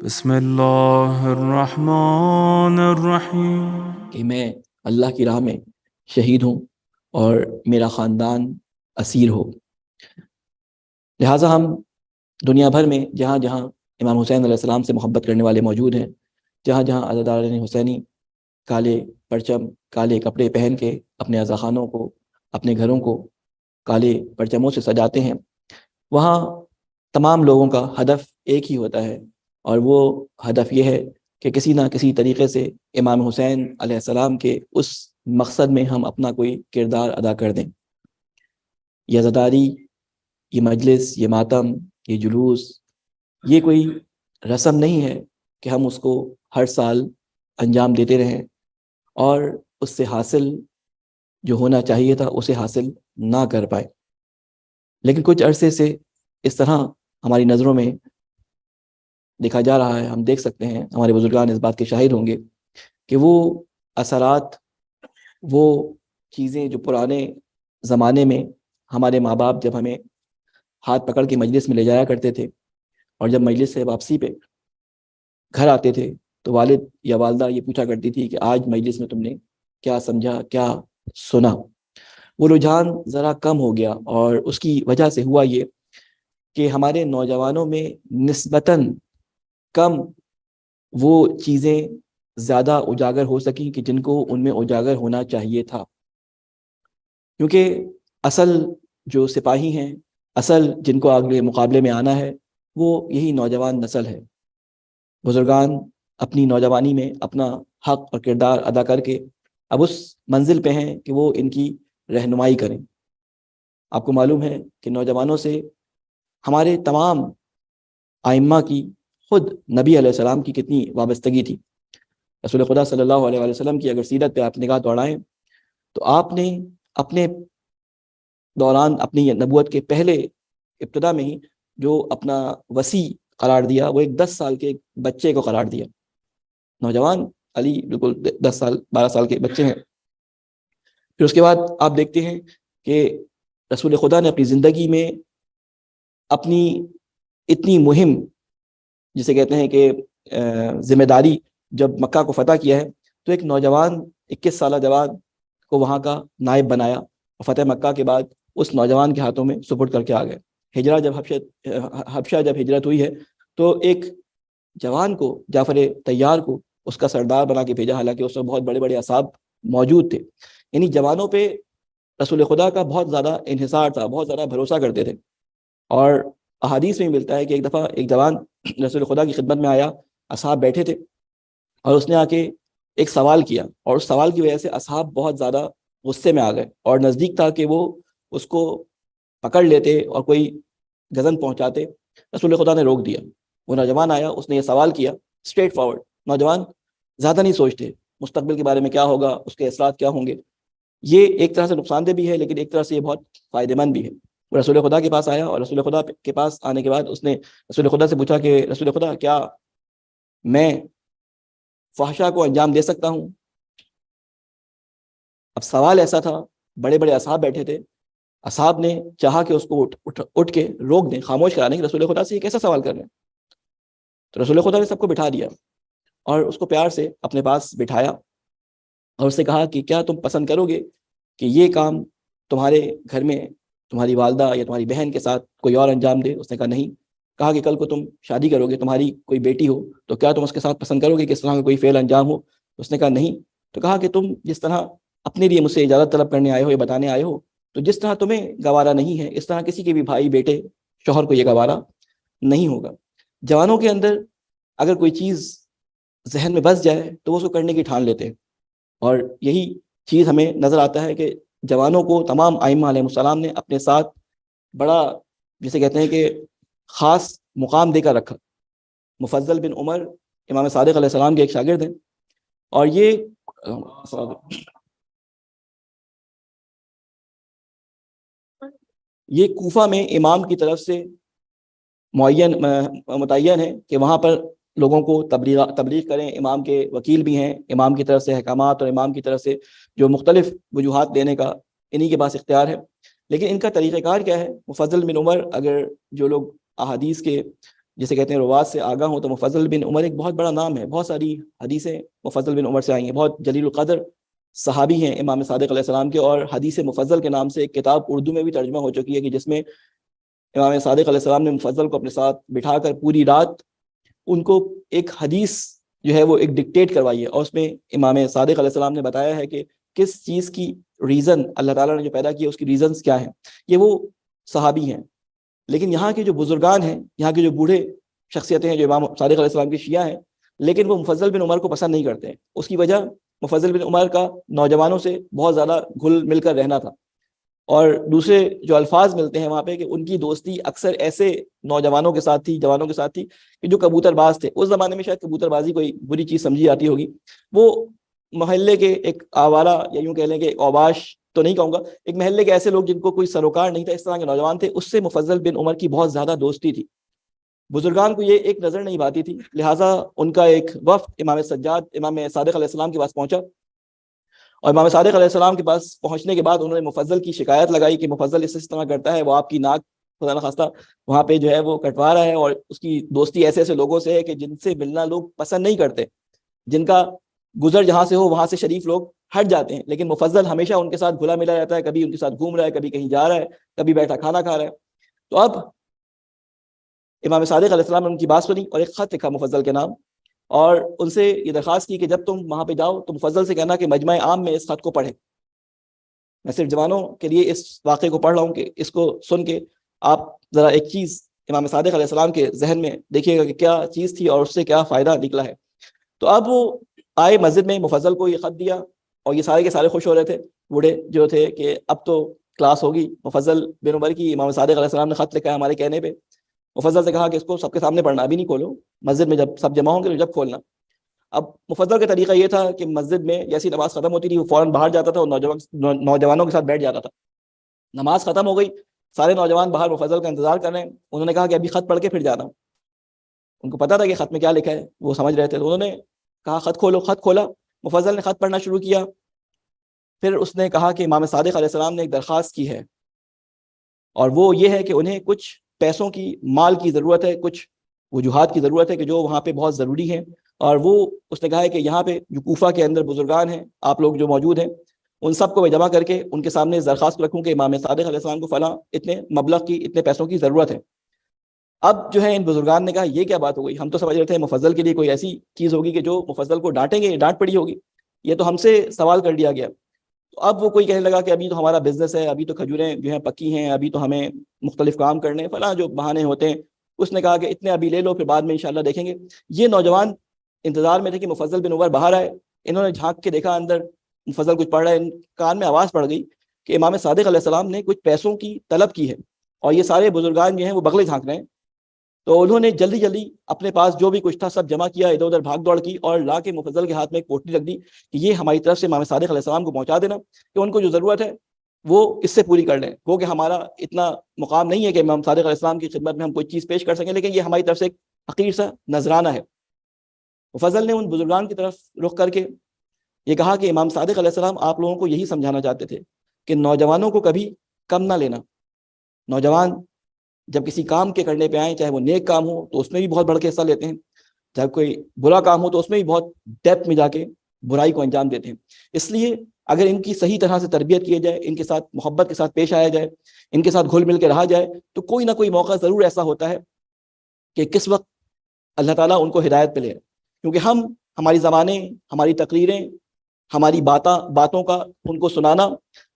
بسم اللہ الرحمن الرحیم۔ کہ میں اللہ کی راہ میں شہید ہوں اور میرا خاندان اسیر ہو۔ لہٰذا ہم دنیا بھر میں جہاں جہاں امام حسین علیہ السلام سے محبت کرنے والے موجود ہیں، جہاں جہاں عزاداران حسینی کالے پرچم، کالے کپڑے پہن کے اپنے عزاخانوں کو، اپنے گھروں کو کالے پرچموں سے سجاتے ہیں، وہاں تمام لوگوں کا ہدف ایک ہی ہوتا ہے، اور وہ ہدف یہ ہے کہ کسی نہ کسی طریقے سے امام حسین علیہ السلام کے اس مقصد میں ہم اپنا کوئی کردار ادا کر دیں۔ یہ عزاداری، یہ مجلس، یہ ماتم، یہ جلوس، یہ کوئی رسم نہیں ہے کہ ہم اس کو ہر سال انجام دیتے رہیں اور اس سے حاصل جو ہونا چاہیے تھا اسے حاصل نہ کر پائے۔ لیکن کچھ عرصے سے اس طرح ہماری نظروں میں دیکھا جا رہا ہے، ہم دیکھ سکتے ہیں، ہمارے بزرگان اس بات کے شاہد ہوں گے کہ وہ اثرات، وہ چیزیں جو پرانے زمانے میں ہمارے ماں باپ جب ہمیں ہاتھ پکڑ کے مجلس میں لے جایا کرتے تھے، اور جب مجلس سے واپسی پہ گھر آتے تھے تو والد یا والدہ یہ پوچھا کرتی تھی کہ آج مجلس میں تم نے کیا سمجھا، کیا سنا۔ وہ رجحان ذرا کم ہو گیا، اور اس کی وجہ سے ہوا یہ کہ ہمارے نوجوانوں میں نسبتاً کم وہ چیزیں زیادہ اجاگر ہو سکیں کہ جن کو ان میں اجاگر ہونا چاہیے تھا، کیونکہ اصل جو سپاہی ہیں، اصل جن کو اگلے مقابلے میں آنا ہے، وہ یہی نوجوان نسل ہے۔ بزرگان اپنی نوجوانی میں اپنا حق اور کردار ادا کر کے اب اس منزل پہ ہیں کہ وہ ان کی رہنمائی کریں۔ آپ کو معلوم ہے کہ نوجوانوں سے ہمارے تمام ائمہ کی، خود نبی علیہ السلام کی کتنی وابستگی تھی۔ رسول خدا صلی اللہ علیہ وسلم کی اگر سیرت پہ آپ نگاہ دوڑائیں تو آپ نے اپنے دوران، اپنی نبوت کے پہلے ابتدا میں ہی جو اپنا وصی قرار دیا، وہ ایک 10 سال کے ایک بچے کو قرار دیا۔ نوجوان علی بالکل 10 سال 12 سال کے بچے ہیں۔ پھر اس کے بعد آپ دیکھتے ہیں کہ رسول خدا نے اپنی زندگی میں اپنی اتنی مہم، جسے کہتے ہیں کہ ذمہ داری، جب مکہ کو فتح کیا ہے تو ایک نوجوان 21 سالہ جوان کو وہاں کا نائب بنایا، اور فتح مکہ کے بعد اس نوجوان کے ہاتھوں میں سپرد کر کے آ گئے۔ ہجرہ جب حبشہ جب ہجرت ہوئی ہے تو ایک جوان کو، جعفر طیار کو، اس کا سردار بنا کے بھیجا، حالانکہ اس میں بہت بڑے بڑے اصحاب موجود تھے۔ یعنی جوانوں پہ رسول خدا کا بہت زیادہ انحصار تھا، بہت زیادہ بھروسہ کرتے تھے۔ اور احادیث میں ملتا ہے کہ ایک دفعہ ایک جوان رسول خدا کی خدمت میں آیا، اصحاب بیٹھے تھے، اور اس نے آ کے ایک سوال کیا، اور اس سوال کی وجہ سے اصحاب بہت زیادہ غصے میں آ گئے، اور نزدیک تھا کہ وہ اس کو پکڑ لیتے اور کوئی گزن پہنچاتے۔ رسول خدا نے روک دیا۔ وہ نوجوان آیا، اس نے یہ سوال کیا، اسٹریٹ فارورڈ۔ نوجوان زیادہ نہیں سوچتے مستقبل کے بارے میں، کیا ہوگا، اس کے اثرات کیا ہوں گے۔ یہ ایک طرح سے نقصان دہ بھی ہے، لیکن ایک طرح سے یہ بہت فائدہ مند بھی ہے۔ وہ رسول خدا کے پاس آیا، اور رسول خدا کے پاس آنے کے بعد اس نے رسول خدا سے پوچھا کہ رسول خدا، کیا میں فحشا کو انجام دے سکتا ہوں؟ اب سوال ایسا تھا، بڑے بڑے اصحاب بیٹھے تھے، اصحاب نے چاہا کہ اس کو اٹھ کے روک دیں، خاموش کرانے کہ رسول خدا سے یہ کیسا سوال کر رہے ہیں۔ تو رسول خدا نے سب کو بٹھا دیا، اور اس کو پیار سے اپنے پاس بٹھایا، اور اس سے کہا کہ کیا تم پسند کرو گے کہ یہ کام تمہارے گھر میں تمہاری والدہ یا تمہاری بہن کے ساتھ کوئی اور انجام دے؟ اس نے کہا نہیں۔ کہا کہ کل کو تم شادی کرو گے، تمہاری کوئی بیٹی ہو، تو کیا تم اس کے ساتھ پسند کرو گے کہ اس طرح کا کوئی فعل انجام ہو؟ اس نے کہا نہیں۔ تو کہا کہ تم جس طرح اپنے لیے مجھ سے اجازت طلب کرنے آئے ہو یا بتانے آئے ہو، تو جس طرح تمہیں گوارا نہیں ہے، اس طرح کسی کے بھی بھائی، بیٹے، شوہر کو یہ گوارا نہیں ہوگا۔ جوانوں کے اندر اگر کوئی چیز ذہن میں بس جائے تو وہ اس کو کرنے کی ٹھان لیتے ہیں، اور یہی چیز ہمیں نظر آتا ہے کہ جوانوں کو تمام ائمہ علیہ السلام نے اپنے ساتھ بڑا، جسے کہتے ہیں کہ خاص مقام دے کر رکھا۔ مفضل بن عمر امام صادق علیہ السلام کے ایک شاگرد ہیں، اور یہ کوفہ میں امام کی طرف سے متعین ہے کہ وہاں پر لوگوں کو تبلیغ کریں۔ امام کے وکیل بھی ہیں، امام کی طرف سے احکامات اور امام کی طرف سے جو مختلف وجوہات دینے کا انہی کے پاس اختیار ہے۔ لیکن ان کا طریقہ کار کیا ہے؟ مفضل بن عمر، اگر جو لوگ احادیث کے جسے کہتے ہیں روات سے آگاہ ہوں تو مفضل بن عمر ایک بہت بڑا نام ہے، بہت ساری حدیثیں مفضل بن عمر سے آئی ہیں، بہت جلیل القدر صحابی ہیں امام صادق علیہ السلام کے، اور حدیث مفضل کے نام سے ایک کتاب اردو میں بھی ترجمہ ہو چکی ہے کہ جس میں امام صادق علیہ السلام نے مفضل کو اپنے ساتھ بٹھا کر پوری رات ان کو ایک حدیث جو ہے وہ ایک ڈکٹیٹ کروائی ہے، اور اس میں امام صادق علیہ السلام نے بتایا ہے کہ کس چیز کی ریزن اللہ تعالیٰ نے جو پیدا کیا اس کی ریزنز کیا ہیں۔ یہ وہ صحابی ہیں، لیکن یہاں کے جو بزرگان ہیں، یہاں کے جو بوڑھے شخصیتیں ہیں جو امام صادق علیہ السلام کے شیعہ ہیں، لیکن وہ مفضل بن عمر کو پسند نہیں کرتے ہیں۔ اس کی وجہ مفضل بن عمر کا نوجوانوں سے بہت زیادہ گھل مل کر رہنا تھا، اور دوسرے جو الفاظ ملتے ہیں وہاں پہ کہ ان کی دوستی اکثر ایسے نوجوانوں کے ساتھ تھی، جوانوں کے ساتھ تھی کہ جو کبوتر باز تھے۔ اس زمانے میں شاید کبوتر بازی کوئی بری چیز سمجھی جاتی ہوگی، وہ محلے کے ایک آوارہ یا یوں کہہ لیں کہ ایک اوباش تو نہیں کہوں گا، ایک محلے کے ایسے لوگ جن کو کوئی سروکار نہیں تھا، اس طرح کے نوجوان تھے، اس سے مفضل بن عمر کی بہت زیادہ دوستی تھی۔ بزرگان کو یہ ایک نظر نہیں پاتی تھی، لہٰذا ان کا ایک وفد امام سجاد امام صادق علیہ السلام کے پاس پہنچا، اور امام صادق علیہ السلام کے پاس پہنچنے کے بعد انہوں نے مفضل کی شکایت لگائی کہ مفضل اس طرح کرتا ہے، وہ آپ کی ناک خدا نخواستہ وہاں پہ جو ہے وہ کٹوا رہا ہے، اور اس کی دوستی ایسے ایسے لوگوں سے ہے کہ جن سے ملنا لوگ پسند نہیں کرتے، جن کا گزر جہاں سے ہو وہاں سے شریف لوگ ہٹ جاتے ہیں، لیکن مفضل ہمیشہ ان کے ساتھ گھلا ملا رہتا ہے، کبھی ان کے ساتھ گھوم رہا ہے، کبھی کہیں جا رہا ہے، کبھی بیٹھا کھانا کھا رہا ہے۔ تو اب امام صادق علیہ السلام نے ان کی بات سنی اور ایک خط لکھا مفضل کے نام، اور ان سے یہ درخواست کی کہ جب تم وہاں پہ جاؤ تو مفضل سے کہنا کہ مجمع عام میں اس خط کو پڑھیں۔ میں صرف جوانوں کے لیے اس واقعے کو پڑھ رہا ہوں کہ اس کو سن کے آپ ذرا ایک چیز امام صادق علیہ السلام کے ذہن میں دیکھیے گا کہ کیا چیز تھی اور اس سے کیا فائدہ نکلا ہے۔ تو اب وہ آئے مسجد میں، مفضل کو یہ خط دیا، اور یہ سارے کے سارے خوش ہو رہے تھے، بوڑھے جو تھے کہ اب تو کلاس ہوگی، مفضل بن عمر کی امام صادق علیہ السلام نے خط لکھا ہے ہمارے کہنے پہ۔ مفضل سے کہا کہ اس کو سب کے سامنے پڑھنا، ابھی نہیں کھولو، مسجد میں جب سب جمع ہوں گے جب کھولنا۔ اب مفضل کا طریقہ یہ تھا کہ مسجد میں جیسی نماز ختم ہوتی تھی وہ فوراً باہر جاتا تھا اور نوجوانوں کے ساتھ بیٹھ جاتا تھا۔ نماز ختم ہو گئی، سارے نوجوان باہر مفضل کا انتظار کر رہے ہیں، انہوں نے کہا کہ ابھی خط پڑھ کے پھر جانا۔ ان کو پتا تھا کہ خط میں کیا لکھا ہے، وہ سمجھ رہے تھے، تو انہوں نے کہا خط کھولو۔ خط کھولا، مفضل نے خط پڑھنا شروع کیا، پھر اس نے کہا کہ امام صادق علیہ السلام نے ایک درخواست کی ہے، اور وہ یہ ہے کہ انہیں کچھ پیسوں کی، مال کی ضرورت ہے، کچھ وجوہات کی ضرورت ہے کہ جو وہاں پہ بہت ضروری ہیں، اور وہ اس نے کہا ہے کہ یہاں پہ جو کوفہ کے اندر بزرگان ہیں، آپ لوگ جو موجود ہیں، ان سب کو میں جمع کر کے ان کے سامنے اس درخواست رکھوں کہ امام صادق علیہ السلام کو فلاں اتنے مبلغ کی، اتنے پیسوں کی ضرورت ہے۔ اب جو ہے ان بزرگان نے کہا یہ کیا بات ہو گئی، ہم تو سمجھ رہے تھے مفضل کے لیے کوئی ایسی چیز ہوگی کہ جو مفضل کو ڈانٹیں گے، ڈانٹ پڑی ہوگی، یہ تو ہم سے سوال کر لیا گیا۔ تو اب وہ کوئی کہنے لگا کہ ابھی تو ہمارا بزنس ہے، ابھی تو کھجوریں جو ہیں پکی ہیں، ابھی تو ہمیں مختلف کام کرنے فلاں جو بہانے ہوتے ہیں۔ اس نے کہا کہ اتنے ابھی لے لو، پھر بعد میں انشاءاللہ دیکھیں گے۔ یہ نوجوان انتظار میں تھے کہ مفضل بن عمر باہر آئے، انہوں نے جھانک کے دیکھا اندر مفضل کچھ پڑھ رہا ہے، ان کان میں آواز پڑ گئی کہ امام صادق علیہ السلام نے کچھ پیسوں کی طلب کی ہے، اور یہ سارے بزرگان جو ہیں وہ بغلے جھانک رہے ہیں۔ تو انہوں نے جلدی جلدی اپنے پاس جو بھی کچھ تھا سب جمع کیا، ادھر ادھر بھاگ دوڑ کی، اور لا کے مفضل کے ہاتھ میں ایک پوٹلی رکھ دی کہ یہ ہماری طرف سے امام صادق علیہ السلام کو پہنچا دینا کہ ان کو جو ضرورت ہے وہ اس سے پوری کر لیں۔ وہ کہ ہمارا اتنا مقام نہیں ہے کہ امام صادق علیہ السلام کی خدمت میں ہم کوئی چیز پیش کر سکیں، لیکن یہ ہماری طرف سے ایک حقیر سا نذرانہ ہے۔ مفضل نے ان بزرگان کی طرف رخ کر کے یہ کہا کہ امام صادق علیہ السلام آپ لوگوں کو یہی سمجھانا چاہتے تھے کہ نوجوانوں کو کبھی کم نہ لینا۔ نوجوان جب کسی کام کے کرنے پہ آئیں، چاہے وہ نیک کام ہو تو اس میں بھی بہت بڑھ کے حصہ لیتے ہیں، چاہے کوئی برا کام ہو تو اس میں بھی بہت ڈیپتھ میں جا کے برائی کو انجام دیتے ہیں۔ اس لیے اگر ان کی صحیح طرح سے تربیت کی جائے، ان کے ساتھ محبت کے ساتھ پیش آیا جائے، ان کے ساتھ گھل مل کے رہا جائے، تو کوئی نہ کوئی موقع ضرور ایسا ہوتا ہے کہ کس وقت اللہ تعالیٰ ان کو ہدایت پہ لے، کیونکہ ہماری زبانیں، ہماری تقریریں، ہماری باتوں کا ان کو سنانا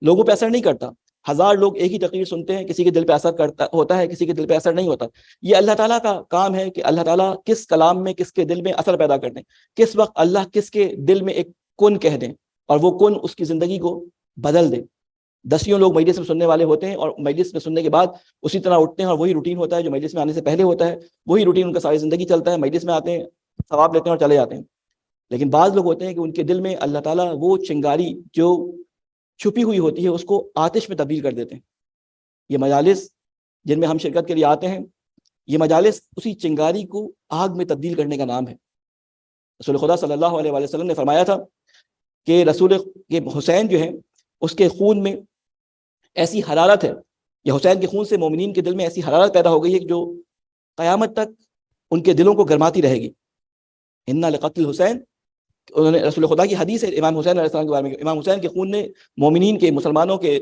لوگوں پہ اثر نہیں کرتا۔ ہزار لوگ ایک ہی تقریر سنتے ہیں، کسی کے دل پہ اثر ہوتا ہے، کسی کے دل پہ اثر نہیں ہوتا۔ یہ اللہ تعالیٰ کا کام ہے کہ اللہ تعالیٰ کس کلام میں کس کے دل میں اثر پیدا کر دیں، کس وقت اللہ کس کے دل میں ایک کن کہہ دیں اور وہ کن اس کی زندگی کو بدل دے۔ دسیوں لوگ مجلس میں سننے والے ہوتے ہیں، اور مجلس میں سننے کے بعد اسی طرح اٹھتے ہیں، اور وہی روٹین ہوتا ہے جو مجلس میں آنے سے پہلے ہوتا ہے، وہی روٹین ان کا ساری زندگی چلتا ہے۔ مجلس میں آتے ہیں، ثواب لیتے ہیں اور چلے جاتے ہیں۔ لیکن بعض لوگ ہوتے ہیں کہ ان کے دل میں اللہ تعالیٰ وہ چنگاری جو چھپی ہوئی ہوتی ہے اس کو آتش میں تبدیل کر دیتے ہیں۔ یہ مجالس جن میں ہم شرکت کے لیے آتے ہیں، یہ مجالس اسی چنگاری کو آگ میں تبدیل کرنے کا نام ہے۔ رسول خدا صلی اللہ علیہ وآلہ وسلم نے فرمایا تھا کہ رسول کے حسین جو ہیں اس کے خون میں ایسی حرارت ہے، یا حسین کے خون سے مومنین کے دل میں ایسی حرارت پیدا ہو گئی ہے کہ جو قیامت تک ان کے دلوں کو گرماتی رہے گی. انا لقتل حسین، انہوں نے رسول خدا کی حدیث ہے امام حسین علیہ السلام کے بارے میں، امام حسین کے خون نے مومنین کے، مسلمانوں کے،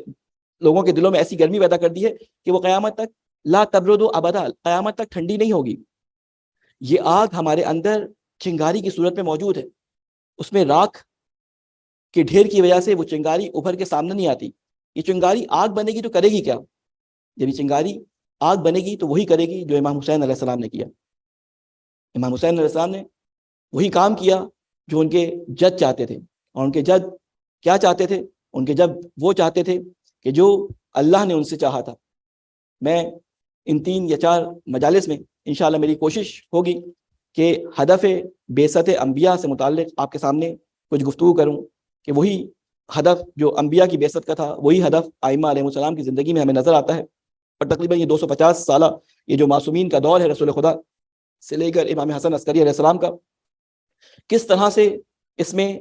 لوگوں کے دلوں میں ایسی گرمی پیدا کر دی ہے کہ وہ قیامت تک لا تبرد ابدا، قیامت تک ٹھنڈی نہیں ہوگی. یہ آگ ہمارے اندر چنگاری کی صورت میں موجود ہے، اس میں راکھ کے ڈھیر کی وجہ سے وہ چنگاری ابھر کے سامنے نہیں آتی. یہ چنگاری آگ بنے گی تو کرے گی کیا؟ جب یہ چنگاری آگ بنے گی تو وہی کرے گی جو امام حسین علیہ السلام نے کیا. امام حسین علیہ السلام نے وہی کام کیا جو ان کے جد چاہتے تھے. اور ان کے جد کیا چاہتے تھے؟ ان کے جد وہ چاہتے تھے کہ جو اللہ نے ان سے چاہا تھا. میں ان 3 یا 4 مجالس میں انشاءاللہ میری کوشش ہوگی کہ ہدف بعثت انبیاء سے متعلق آپ کے سامنے کچھ گفتگو کروں کہ وہی ہدف جو انبیاء کی بعثت کا تھا، وہی ہدف ائمہ علیہ السلام کی زندگی میں ہمیں نظر آتا ہے. اور تقریباً یہ 250 سالہ یہ جو معصومین کا دور ہے رسول خدا سے لے کر امام حسن عسکری علیہ السلام کا، کس طرح سے اس میں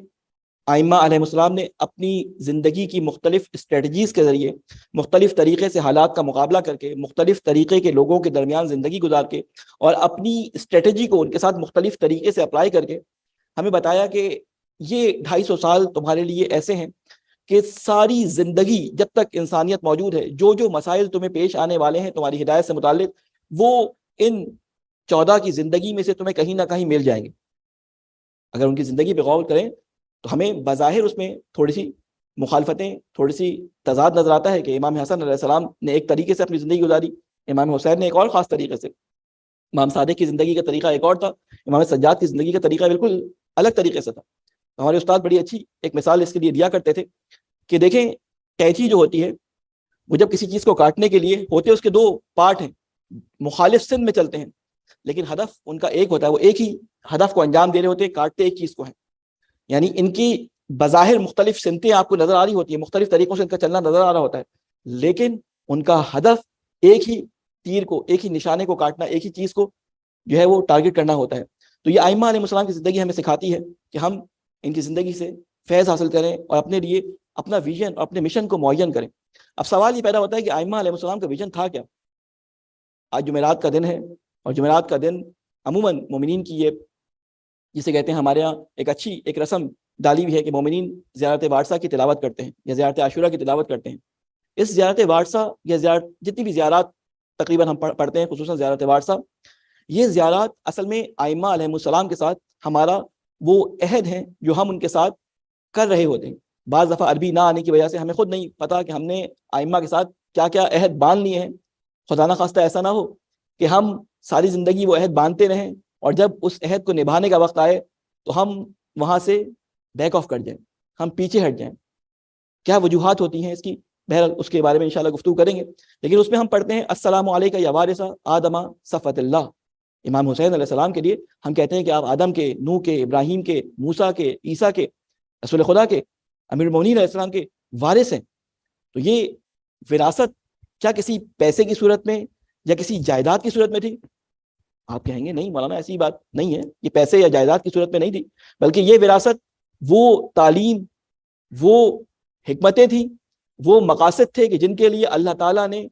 ائمہ علیہ السلام نے اپنی زندگی کی مختلف اسٹریٹجیز کے ذریعے مختلف طریقے سے حالات کا مقابلہ کر کے، مختلف طریقے کے لوگوں کے درمیان زندگی گزار کے، اور اپنی اسٹریٹجی کو ان کے ساتھ مختلف طریقے سے اپلائی کر کے ہمیں بتایا کہ یہ 250 سال تمہارے لیے ایسے ہیں کہ ساری زندگی جب تک انسانیت موجود ہے، جو جو مسائل تمہیں پیش آنے والے ہیں تمہاری ہدایت سے متعلق، وہ ان 14 کی زندگی میں سے تمہیں کہیں نہ کہیں مل جائیں گے. اگر ان کی زندگی پہ غور کریں تو ہمیں بظاہر اس میں تھوڑی سی مخالفتیں، تھوڑی سی تضاد نظر آتا ہے کہ امام حسن علیہ السلام نے ایک طریقے سے اپنی زندگی گزاری، امام حسین نے ایک اور خاص طریقے سے. امام صادق کی زندگی کا طریقہ ایک اور تھا، امام سجاد کی زندگی کا طریقہ بالکل الگ طریقے سے تھا. ہمارے استاد بڑی اچھی ایک مثال اس کے لیے دیا کرتے تھے کہ دیکھیں قینچی جو ہوتی ہے وہ جب کسی چیز کو کاٹنے کے لیے ہوتے اس کے 2 پارٹ ہیں، مخالف سمت میں چلتے ہیں، لیکن ہدف ان کا ایک ہوتا ہے، وہ ایک ہی ہدف کو انجام دے رہے ہوتے ہیں، کاٹتے ایک چیز کو ہیں. یعنی ان کی بظاہر مختلف سمتیں آپ کو نظر آ رہی ہوتی ہیں، مختلف طریقوں سے ان کا چلنا نظر آ رہا ہوتا ہے، لیکن ان کا ہدف ایک ہی تیر کو، ایک ہی نشانے کو کاٹنا، ایک ہی چیز کو جو ہے وہ ٹارگٹ کرنا ہوتا ہے. تو یہ ائمہ علیہ السلام کی زندگی ہمیں سکھاتی ہے کہ ہم ان کی زندگی سے فیض حاصل کریں اور اپنے لیے اپنا ویژن اور اپنے مشن کو معین کریں. اب سوال یہ پیدا ہوتا ہے کہ ائمہ علیہ السلام کا ویژن تھا کیا؟ آج جمعرات کا دن ہے، اور جمعرات کا دن عموماً مومنین کی یہ جسے کہتے ہیں ہمارے یہاں ایک اچھی ایک رسم ڈالی ہوئی ہے کہ مومنین زیارت وارثہ کی تلاوت کرتے ہیں یا زیارت عاشورہ کی تلاوت کرتے ہیں. اس زیارت وارثہ یا جتنی بھی زیارات تقریباً ہم پڑھتے ہیں، خصوصاً زیارت وارثہ، یہ زیارات اصل میں ائمہ علیہ السلام کے ساتھ ہمارا وہ عہد ہیں جو ہم ان کے ساتھ کر رہے ہوتے ہیں. بعض دفعہ عربی نہ آنے کی وجہ سے ہمیں خود نہیں پتا کہ ہم نے ائمہ کے ساتھ کیا کیا عہد باندھ لیے ہیں. خدا نہ خواستہ ایسا نہ ہو کہ ہم ساری زندگی وہ عہد باندھتے رہیں اور جب اس عہد کو نبھانے کا وقت آئے تو ہم وہاں سے بیک آف کر جائیں، ہم پیچھے ہٹ جائیں. کیا وجوہات ہوتی ہیں اس کی؟ بہرحال اس کے بارے میں انشاءاللہ گفتگو کریں گے. لیکن اس میں ہم پڑھتے ہیں السلام علیکہ یا وارث آدم صفوۃ اللہ. امام حسین علیہ السلام کے لیے ہم کہتے ہیں کہ آپ آدم کے، نوح کے، ابراہیم کے، موسیٰ کے، عیسیٰ کے، رسول خدا کے، امیر المومنین علیہ السلام کے وارث ہیں. تو یہ وراثت کیا کسی پیسے کی صورت میں یا کسی جائیداد کی صورت میں تھی؟ آپ کہیں گے نہیں مولانا ایسی بات نہیں ہے، یہ پیسے یا جائیداد کی صورت میں نہیں تھی، بلکہ یہ وراثت وہ تعلیم، وہ حکمتیں تھیں، وہ مقاصد تھے کہ جن کے لیے اللہ تعالیٰ نے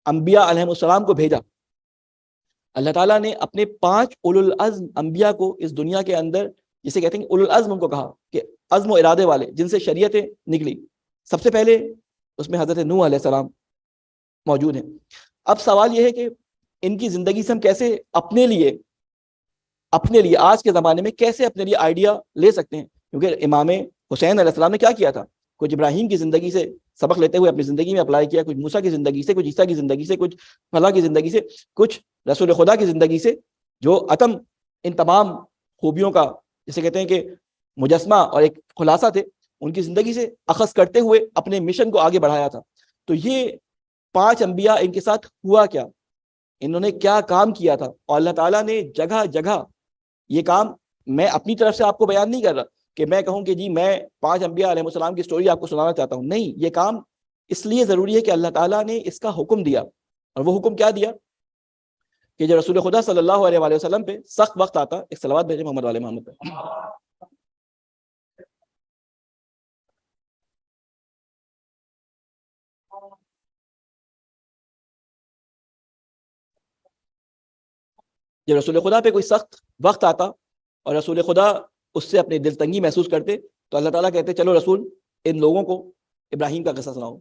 انبیاء علیہ السلام کو بھیجا. اللہ تعالیٰ نے اپنے 5 اولو العزم انبیاء کو اس دنیا کے اندر، جسے کہتے ہیں اولو العزم، ان کو کہا کہ عزم و ارادے والے جن سے شریعتیں نکلی. سب سے پہلے اس میں حضرت نوح علیہ السلام موجود ہیں. اب سوال یہ ہے کہ ان کی زندگی سے ہم کیسے اپنے لیے آج کے زمانے میں کیسے اپنے لیے آئیڈیا لے سکتے ہیں؟ کیونکہ امام حسین علیہ السلام نے کیا کیا تھا؟ کچھ ابراہیم کی زندگی سے سبق لیتے ہوئے اپنی زندگی میں اپلائی کیا، کچھ موسیٰ کی زندگی سے، کچھ عیسیٰ کی زندگی سے، کچھ فلاں کی زندگی سے، کچھ رسول خدا کی زندگی سے، جو اتم ان تمام خوبیوں کا جسے کہتے ہیں کہ مجسمہ اور ایک خلاصہ تھے، ان کی زندگی سے اخذ کرتے ہوئے اپنے مشن کو آگے بڑھایا تھا. تو یہ 5 انبیاء، ان کے ساتھ ہوا کیا، انہوں نے کیا کام کیا تھا؟ اور اللہ تعالیٰ نے جگہ جگہ یہ کام، میں اپنی طرف سے آپ کو بیان نہیں کر رہا کہ میں کہوں کہ جی میں 5 انبیاء علیہ السلام کی سٹوری آپ کو سنانا چاہتا ہوں، نہیں، یہ کام اس لیے ضروری ہے کہ اللہ تعالیٰ نے اس کا حکم دیا. اور وہ حکم کیا دیا کہ جو رسول خدا صلی اللہ علیہ وآلہ وسلم پہ سخت وقت آتا، ایک صلوات بھیجیں محمد والے محمد پہ. جب رسول خدا پہ کوئی سخت وقت آتا اور رسول خدا اس سے اپنی دل تنگی محسوس کرتے تو اللہ تعالیٰ کہتے چلو رسول ان لوگوں کو ابراہیم کا قصہ سناؤ،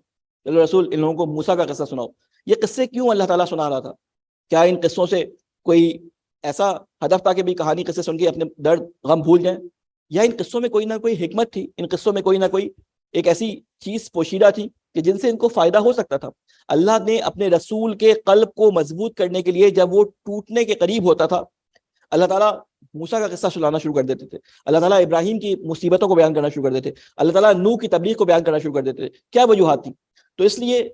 چلو رسول ان لوگوں کو موسیٰ کا قصہ سناؤ۔ یہ قصے کیوں اللہ تعالیٰ سنا رہا تھا؟ کیا ان قصوں سے کوئی ایسا ہدف تھا کہ بھی کہانی قصے سن کے اپنے درد غم بھول جائیں، یا ان قصوں میں کوئی نہ کوئی حکمت تھی، ان قصوں میں کوئی نہ کوئی ایک ایسی چیز پوشیدہ تھی کہ جن سے ان کو فائدہ ہو سکتا تھا؟ اللہ نے اپنے رسول کے قلب کو مضبوط کرنے کے لیے جب وہ ٹوٹنے کے قریب ہوتا تھا اللہ تعالیٰ موسیٰ کا قصہ سنانا شروع کر دیتے تھے، اللہ تعالیٰ ابراہیم کی مصیبتوں کو بیان کرنا شروع کر دیتے، اللہ تعالیٰ نوح کی تبلیغ کو بیان کرنا شروع کر دیتے تھے۔ کیا وجوہات تھی؟ تو اس لیے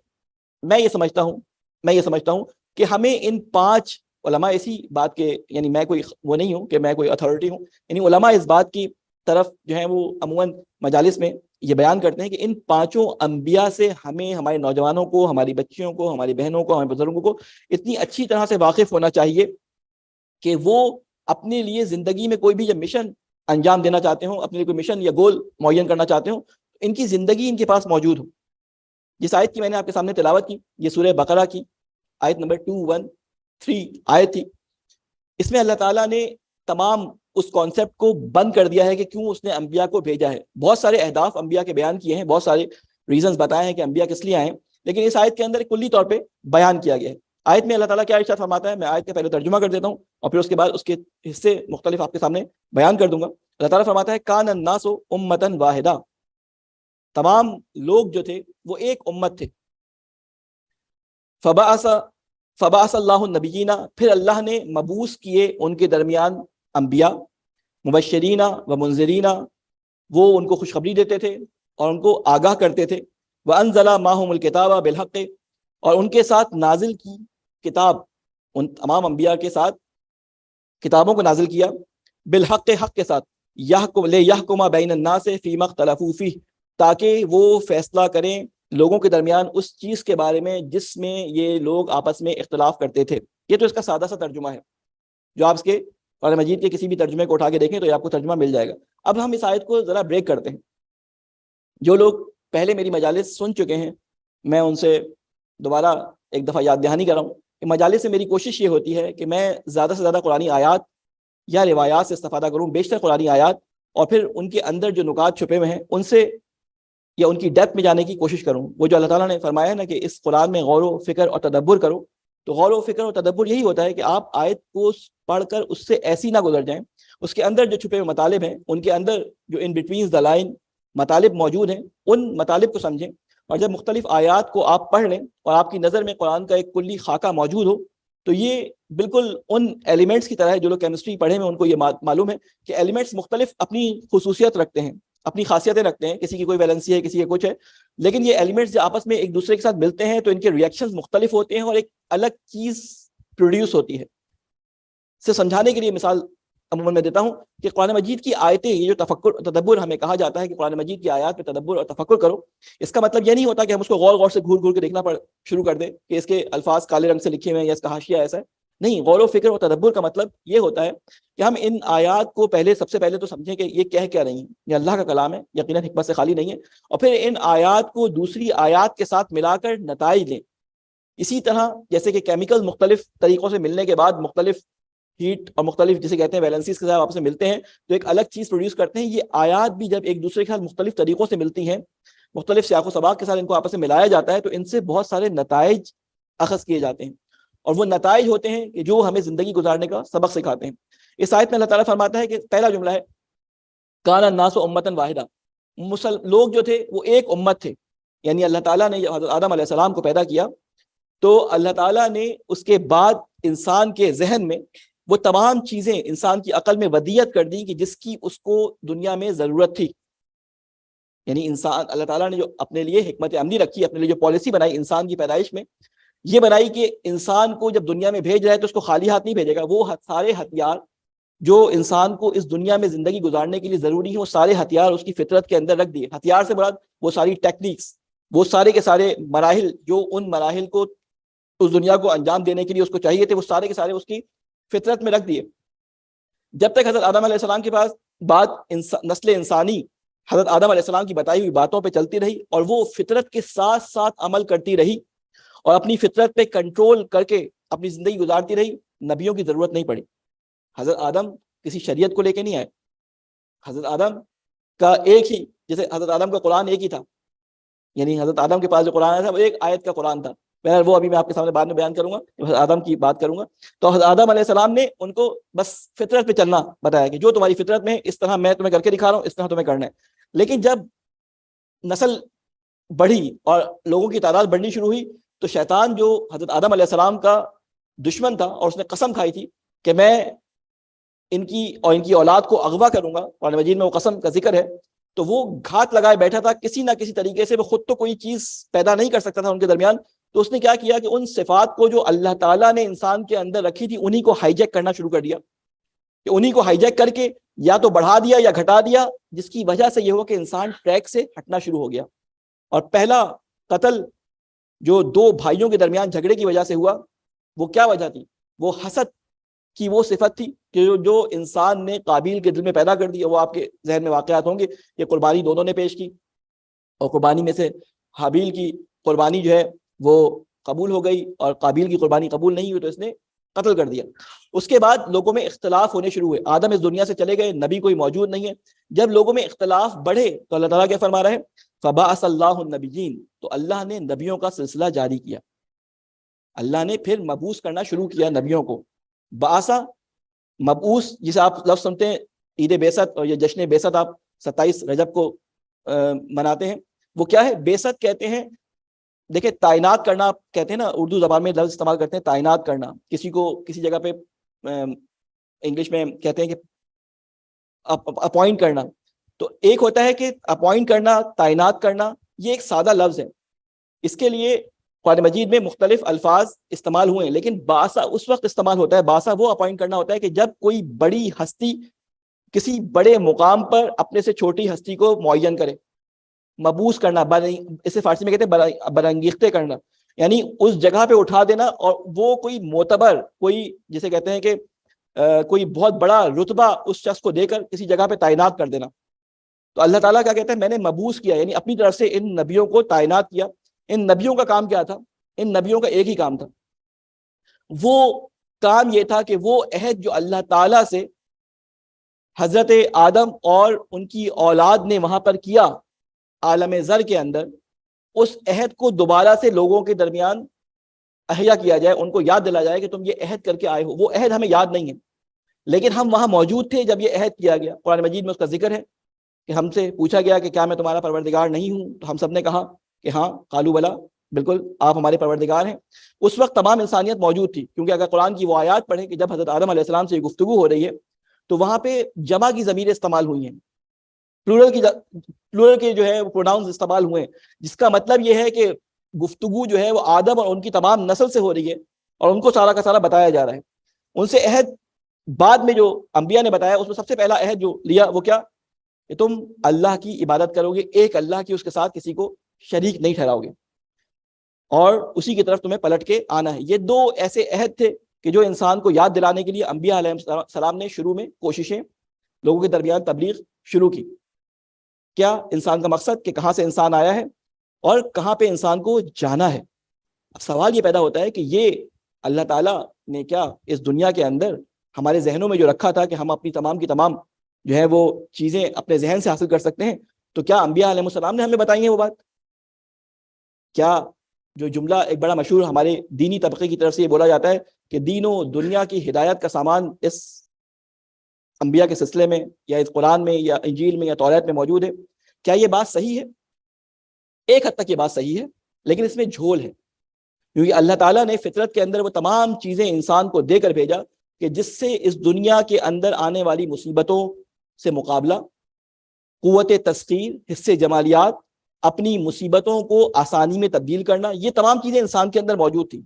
میں یہ سمجھتا ہوں کہ ہمیں ان 5 علماء اسی بات کے، یعنی میں کوئی وہ نہیں ہوں کہ میں کوئی اتھارٹی ہوں، یعنی علماء اس بات کی طرف جو ہیں وہ عموماً مجالس میں یہ بیان کرتے ہیں کہ ان 5 انبیاء سے ہمیں ہمارے نوجوانوں کو، ہماری بچیوں کو، ہماری بہنوں کو، ہمارے بزرگوں کو اتنی اچھی طرح سے واقف ہونا چاہیے کہ وہ اپنے لیے زندگی میں کوئی بھی جب مشن انجام دینا چاہتے ہوں، اپنے لیے کوئی مشن یا گول معین کرنا چاہتے ہوں، ان کی زندگی ان کے پاس موجود ہو۔ جس آیت کی میں نے آپ کے سامنے تلاوت کی یہ سورہ بقرہ کی آیت نمبر 213 آیت تھی۔ اس میں اللہ تعالیٰ نے تمام اس کانسیپٹ کو بند کر دیا ہے کہ کیوں اس نے انبیاء کو بھیجا ہے۔ بہت سارے اہداف انبیاء کے بیان کیے ہیں، بہت سارے ریزنز بتائے ہیں کہ انبیاء کس لیے آئے ہیں، لیکن اس آیت کے اندر کلی طور پہ بیان کیا گیا ہے۔ آیت میں اللہ تعالیٰ کیا ارشاد فرماتا ہے، میں آیت کا پہلے ترجمہ کر دیتا ہوں اور پھر اس کے بعد اس کے حصے مختلف آپ کے سامنے بیان کر دوں گا۔ اللہ تعالیٰ فرماتا ہے کان الناس امۃ واحدہ، تمام لوگ جو تھے وہ ایک امت تھے۔ فبعث اللہ النبیین، پھر اللہ نے مبعوث کیے ان کے درمیان انبیاء، مبشرین و منذرین، وہ ان کو خوشخبری دیتے تھے اور ان کو آگاہ کرتے تھے۔ وانزل معهم الکتاب بالحق، اور ان کے ساتھ نازل کی کتاب، ان تمام انبیاء کے ساتھ کتابوں کو نازل کیا، بالحق، حق کے ساتھ، لیحکم بین الناس فیما اختلفوا فیہ، تاکہ وہ فیصلہ کریں لوگوں کے درمیان اس چیز کے بارے میں جس میں یہ لوگ آپس میں اختلاف کرتے تھے۔ یہ تو اس کا سادہ سا ترجمہ ہے، جو آپ اس کے قرآن مجید کے کسی بھی ترجمے کو اٹھا کے دیکھیں تو یہ آپ کو ترجمہ مل جائے گا۔ اب ہم اس آیت کو ذرا بریک کرتے ہیں۔ جو لوگ پہلے میری مجالس سن چکے ہیں میں ان سے دوبارہ ایک دفعہ یاد دہانی کر رہا ہوں کہ مجالس سے میری کوشش یہ ہوتی ہے کہ میں زیادہ سے زیادہ قرآنی آیات یا روایات سے استفادہ کروں، بیشتر قرآنی آیات، اور پھر ان کے اندر جو نکات چھپے ہوئے ہیں ان سے یا ان کی ڈیپتھ میں جانے کی کوشش کروں۔ وہ جو اللہ تعالیٰ نے فرمایا ہے نا کہ اس قرآن میں غور و فکر اور تدبر کرو، تو غور و فکر اور تدبر یہی ہوتا ہے کہ آپ آیت کو پڑھ کر اس سے ایسی نہ گزر جائیں، اس کے اندر جو چھپے ہوئے مطالب ہیں، ان کے اندر جو ان بٹوین دا لائن مطالب موجود ہیں، ان مطالب کو سمجھیں۔ اور جب مختلف آیات کو آپ پڑھ لیں اور آپ کی نظر میں قرآن کا ایک کلی خاکہ موجود ہو، تو یہ بالکل ان ایلیمنٹس کی طرح ہے۔ جو لوگ کیمسٹری پڑھے ہیں ان کو یہ معلوم ہے کہ ایلیمنٹس مختلف اپنی خصوصیت رکھتے ہیں، اپنی خاصیتیں رکھتے ہیں، کسی کی کوئی ویلنسی ہے، کسی کے کچھ ہے، لیکن یہ ایلیمنٹس جو آپس میں ایک دوسرے کے ساتھ ملتے ہیں تو ان کے ریئیکشنز مختلف ہوتے ہیں اور ایک الگ چیز پروڈیوس ہوتی ہے۔ سے سمجھانے کے لیے مثال عموماً میں دیتا ہوں کہ قرآن مجید کی آیتیں، یہ جو تدبر ہمیں کہا جاتا ہے کہ قرآن مجید کی آیات پہ تدبر اور تفکر کرو، اس کا مطلب یہ نہیں ہوتا کہ ہم اس کو غور سے گھور کے دیکھنا شروع کر دیں کہ اس کے الفاظ کالے رنگ سے لکھے ہوئے ہیں یا اس کا حاشیہ ایسا ہے۔ نہیں، غور و فکر اور تدبر کا مطلب یہ ہوتا ہے کہ ہم ان آیات کو سب سے پہلے تو سمجھیں کہ یہ کہہ کیا رہی ہیں، یہ اللہ کا کلام ہے، یقیناً حکمت سے خالی نہیں ہے، اور پھر ان آیات کو دوسری آیات کے ساتھ ملا کر نتائج لیں۔ اسی طرح جیسے کہ کیمیکل مختلف طریقوں سے ملنے کے بعد مختلف ہیٹ اور مختلف جسے کہتے ہیں ویلنسیز کے ساتھ آپس میں ملتے ہیں تو ایک الگ چیز پروڈیوس کرتے ہیں۔ یہ آیات بھی جب ایک دوسرے کے ساتھ مختلف طریقوں سے ملتی ہیں، مختلف سیاق و سباق کے ساتھ ان کو آپس میں ملایا جاتا ہے، تو ان سے بہت سارے نتائج اخذ کیے جاتے ہیں، اور وہ نتائج ہوتے ہیں کہ جو ہمیں زندگی گزارنے کا سبق سکھاتے ہیں۔ اس آیت میں اللہ تعالیٰ فرماتا ہے کہ پہلا جملہ ہے کان الناس امۃ واحدہ، لوگ جو تھے وہ ایک امت تھے، یعنی اللہ تعالیٰ نے حضرت آدم علیہ السلام کو پیدا کیا تو اللہ تعالیٰ نے اس کے بعد انسان کے ذہن میں وہ تمام چیزیں انسان کی عقل میں ودیت کر دی کہ جس کی اس کو دنیا میں ضرورت تھی۔ یعنی انسان، اللہ تعالیٰ نے جو اپنے لیے حکمت عملی رکھی، اپنے لیے جو پالیسی بنائی انسان کی پیدائش میں، یہ بنائی کہ انسان کو جب دنیا میں بھیج رہا ہے تو اس کو خالی ہاتھ نہیں بھیجے گا۔ وہ سارے ہتھیار جو انسان کو اس دنیا میں زندگی گزارنے کے لیے ضروری ہیں، وہ سارے ہتھیار اس کی فطرت کے اندر رکھ دیے۔ ہتھیار سے مراد وہ ساری ٹیکنیکس، وہ سارے کے سارے مراحل جو ان مراحل کو اس دنیا کو انجام دینے کے لیے اس کو چاہیے تھے، وہ سارے کے سارے اس کی فطرت میں رکھ دیے۔ جب تک حضرت آدم علیہ السلام کے پاس نسل انسانی حضرت آدم علیہ السلام کی بتائی ہوئی باتوں پہ چلتی رہی اور وہ فطرت کے ساتھ ساتھ عمل کرتی رہی اور اپنی فطرت پہ کنٹرول کر کے اپنی زندگی گزارتی رہی، نبیوں کی ضرورت نہیں پڑی۔ حضرت آدم کسی شریعت کو لے کے نہیں آئے. حضرت آدم کا ایک ہی، جیسے حضرت آدم کا قرآن ایک ہی تھا، یعنی حضرت آدم کے پاس جو قرآن آیا تھا وہ ایک آیت کا قرآن تھا. وہ ابھی میں آپ کے سامنے بعد میں بیان کروں گا، حضرت آدم کی بات کروں گا. تو حضرت آدم علیہ السلام نے ان کو بس فطرت پہ چلنا بتایا کہ جو تمہاری فطرت میں اس طرح میں تمہیں کر کے دکھا رہا ہوں اس طرح تمہیں کرنا ہے. لیکن جب نسل بڑھی اور لوگوں کی تعداد بڑھنی شروع ہوئی تو شیطان جو حضرت آدم علیہ السلام کا دشمن تھا اور اس نے قسم کھائی تھی کہ میں ان کی اور ان کی اولاد کو اغوا کروں گا، قرآن مجید میں وہ قسم کا ذکر ہے، تو وہ گھات لگائے بیٹھا تھا کسی نہ کسی طریقے سے. وہ خود تو کوئی چیز پیدا نہیں کر سکتا تھا ان کے درمیان، تو اس نے کیا کیا کہ ان صفات کو جو اللہ تعالیٰ نے انسان کے اندر رکھی تھی انہی کو ہائی جیک کرنا شروع کر دیا، کہ انہی کو ہائی جیک کر کے یا تو بڑھا دیا یا گھٹا دیا، جس کی وجہ سے یہ ہوا کہ انسان ٹریک سے ہٹنا شروع ہو گیا. اور پہلا قتل جو دو بھائیوں کے درمیان جھگڑے کی وجہ سے ہوا، وہ کیا وجہ تھی؟ وہ حسد کی وہ صفت تھی کہ جو انسان نے قابیل کے دل میں پیدا کر دی. وہ آپ کے ذہن میں واقعات ہوں گے، یہ قربانی دونوں نے پیش کی اور قربانی میں سے حابیل کی قربانی جو ہے وہ قبول ہو گئی اور قابیل کی قربانی قبول نہیں ہوئی تو اس نے قتل کر دیا. اس کے بعد لوگوں میں اختلاف ہونے شروع ہوئے. آدم اس دنیا سے چلے گئے، نبی کوئی موجود نہیں ہے. جب لوگوں میں اختلاف بڑھے تو اللہ تعالیٰ کیا فرما رہا ہے؟ فبعث اللہ النبیین، تو اللہ نے نبیوں کا سلسلہ جاری کیا. اللہ نے پھر مبعوث کرنا شروع کیا نبیوں کو. بعثا، مبعوث جسے آپ لفظ سنتے ہیں عید بعثت اور یہ جشن بعثت آپ 27 رجب کو مناتے ہیں، وہ کیا ہے؟ بعثت کہتے ہیں، دیکھیں تعینات کرنا آپ کہتے ہیں نا، اردو زبان میں لفظ استعمال کرتے ہیں تعینات کرنا، کسی کو کسی جگہ پہ انگلش میں کہتے ہیں کہ اپوائنٹ کرنا. تو ایک ہوتا ہے کہ اپوائنٹ کرنا، تعینات کرنا، یہ ایک سادہ لفظ ہے. اس کے لیے قرآن مجید میں مختلف الفاظ استعمال ہوئے ہیں، لیکن باسا اس وقت استعمال ہوتا ہے، باسا وہ اپوائنٹ کرنا ہوتا ہے کہ جب کوئی بڑی ہستی کسی بڑے مقام پر اپنے سے چھوٹی ہستی کو معین کرے. مبعوث کرنا، اسے فارسی میں کہتے ہیں برانگیختے کرنا، یعنی اس جگہ پہ اٹھا دینا اور وہ کوئی معتبر، کوئی جسے کہتے ہیں کہ کوئی بہت بڑا رتبہ اس شخص کو دے کر کسی جگہ پہ تعینات کر دینا. تو اللہ تعالیٰ کیا کہتے ہیں؟ میں نے مبعوث کیا، یعنی اپنی طرف سے ان نبیوں کو تعینات کیا. ان نبیوں کا کام کیا تھا؟ ان نبیوں کا ایک ہی کام تھا، وہ کام یہ تھا کہ وہ عہد جو اللہ تعالیٰ سے حضرت آدم اور ان کی اولاد نے وہاں پر کیا عالم زر کے اندر، اس عہد کو دوبارہ سے لوگوں کے درمیان احیا کیا جائے، ان کو یاد دلا جائے کہ تم یہ عہد کر کے آئے ہو. وہ عہد ہمیں یاد نہیں ہے لیکن ہم وہاں موجود تھے جب یہ عہد کیا گیا. قرآن مجید میں اس کا ذکر ہے کہ ہم سے پوچھا گیا کہ کیا میں تمہارا پروردگار نہیں ہوں؟ تو ہم سب نے کہا کہ ہاں، قالوا بلا، بالکل آپ ہمارے پروردگار ہیں. اس وقت تمام انسانیت موجود تھی، کیونکہ اگر قرآن کی وہ آیات پڑھیں کہ جب حضرت آدم علیہ السلام سے یہ گفتگو ہو رہی ہے تو وہاں پہ جمع کی ضمیریں استعمال ہوئی ہیں، پلورل کے جو ہے وہ پروناؤنز استعمال ہوئے ہیں، جس کا مطلب یہ ہے کہ گفتگو جو ہے وہ آدم اور ان کی تمام نسل سے ہو رہی ہے اور ان کو سارا کا سارا بتایا جا رہا ہے. ان سے عہد بعد میں جو انبیاء نے بتایا اس میں سب سے پہلا عہد جو لیا وہ کیا؟ کہ تم اللہ کی عبادت کرو گے، ایک اللہ کی، اس کے ساتھ کسی کو شریک نہیں ٹھہراؤ گے اور اسی کی طرف تمہیں پلٹ کے آنا ہے. یہ دو ایسے عہد تھے کہ جو انسان کو یاد دلانے کے لیے انبیاء علیہ السلام نے شروع میں کوششیں لوگوں کے درمیان تبلیغ شروع کی. کیا انسان کا مقصد کہ کہاں سے انسان آیا ہے اور کہاں پہ انسان کو جانا ہے. اب سوال یہ پیدا ہوتا ہے کہ یہ اللہ تعالیٰ نے کیا اس دنیا کے اندر ہمارے ذہنوں میں جو رکھا تھا کہ ہم اپنی تمام کی تمام جو ہے وہ چیزیں اپنے ذہن سے حاصل کر سکتے ہیں، تو کیا انبیاء علیہ السلام نے ہمیں بتائی ہیں وہ بات؟ کیا جو جملہ ایک بڑا مشہور ہمارے دینی طبقے کی طرف سے یہ بولا جاتا ہے کہ دین و دنیا کی ہدایت کا سامان اس انبیاء کے سلسلے میں یا اس قرآن میں یا انجیل میں یا توریت میں موجود ہے، کیا یہ بات صحیح ہے؟ ایک حد تک یہ بات صحیح ہے، لیکن اس میں جھول ہے، کیونکہ اللہ تعالیٰ نے فطرت کے اندر وہ تمام چیزیں انسان کو دے کر بھیجا کہ جس سے اس دنیا کے اندر آنے والی مصیبتوں سے مقابلہ، قوت تسخیر، حص جمالیات، اپنی مصیبتوں کو آسانی میں تبدیل کرنا، یہ تمام چیزیں انسان کے اندر موجود تھیں.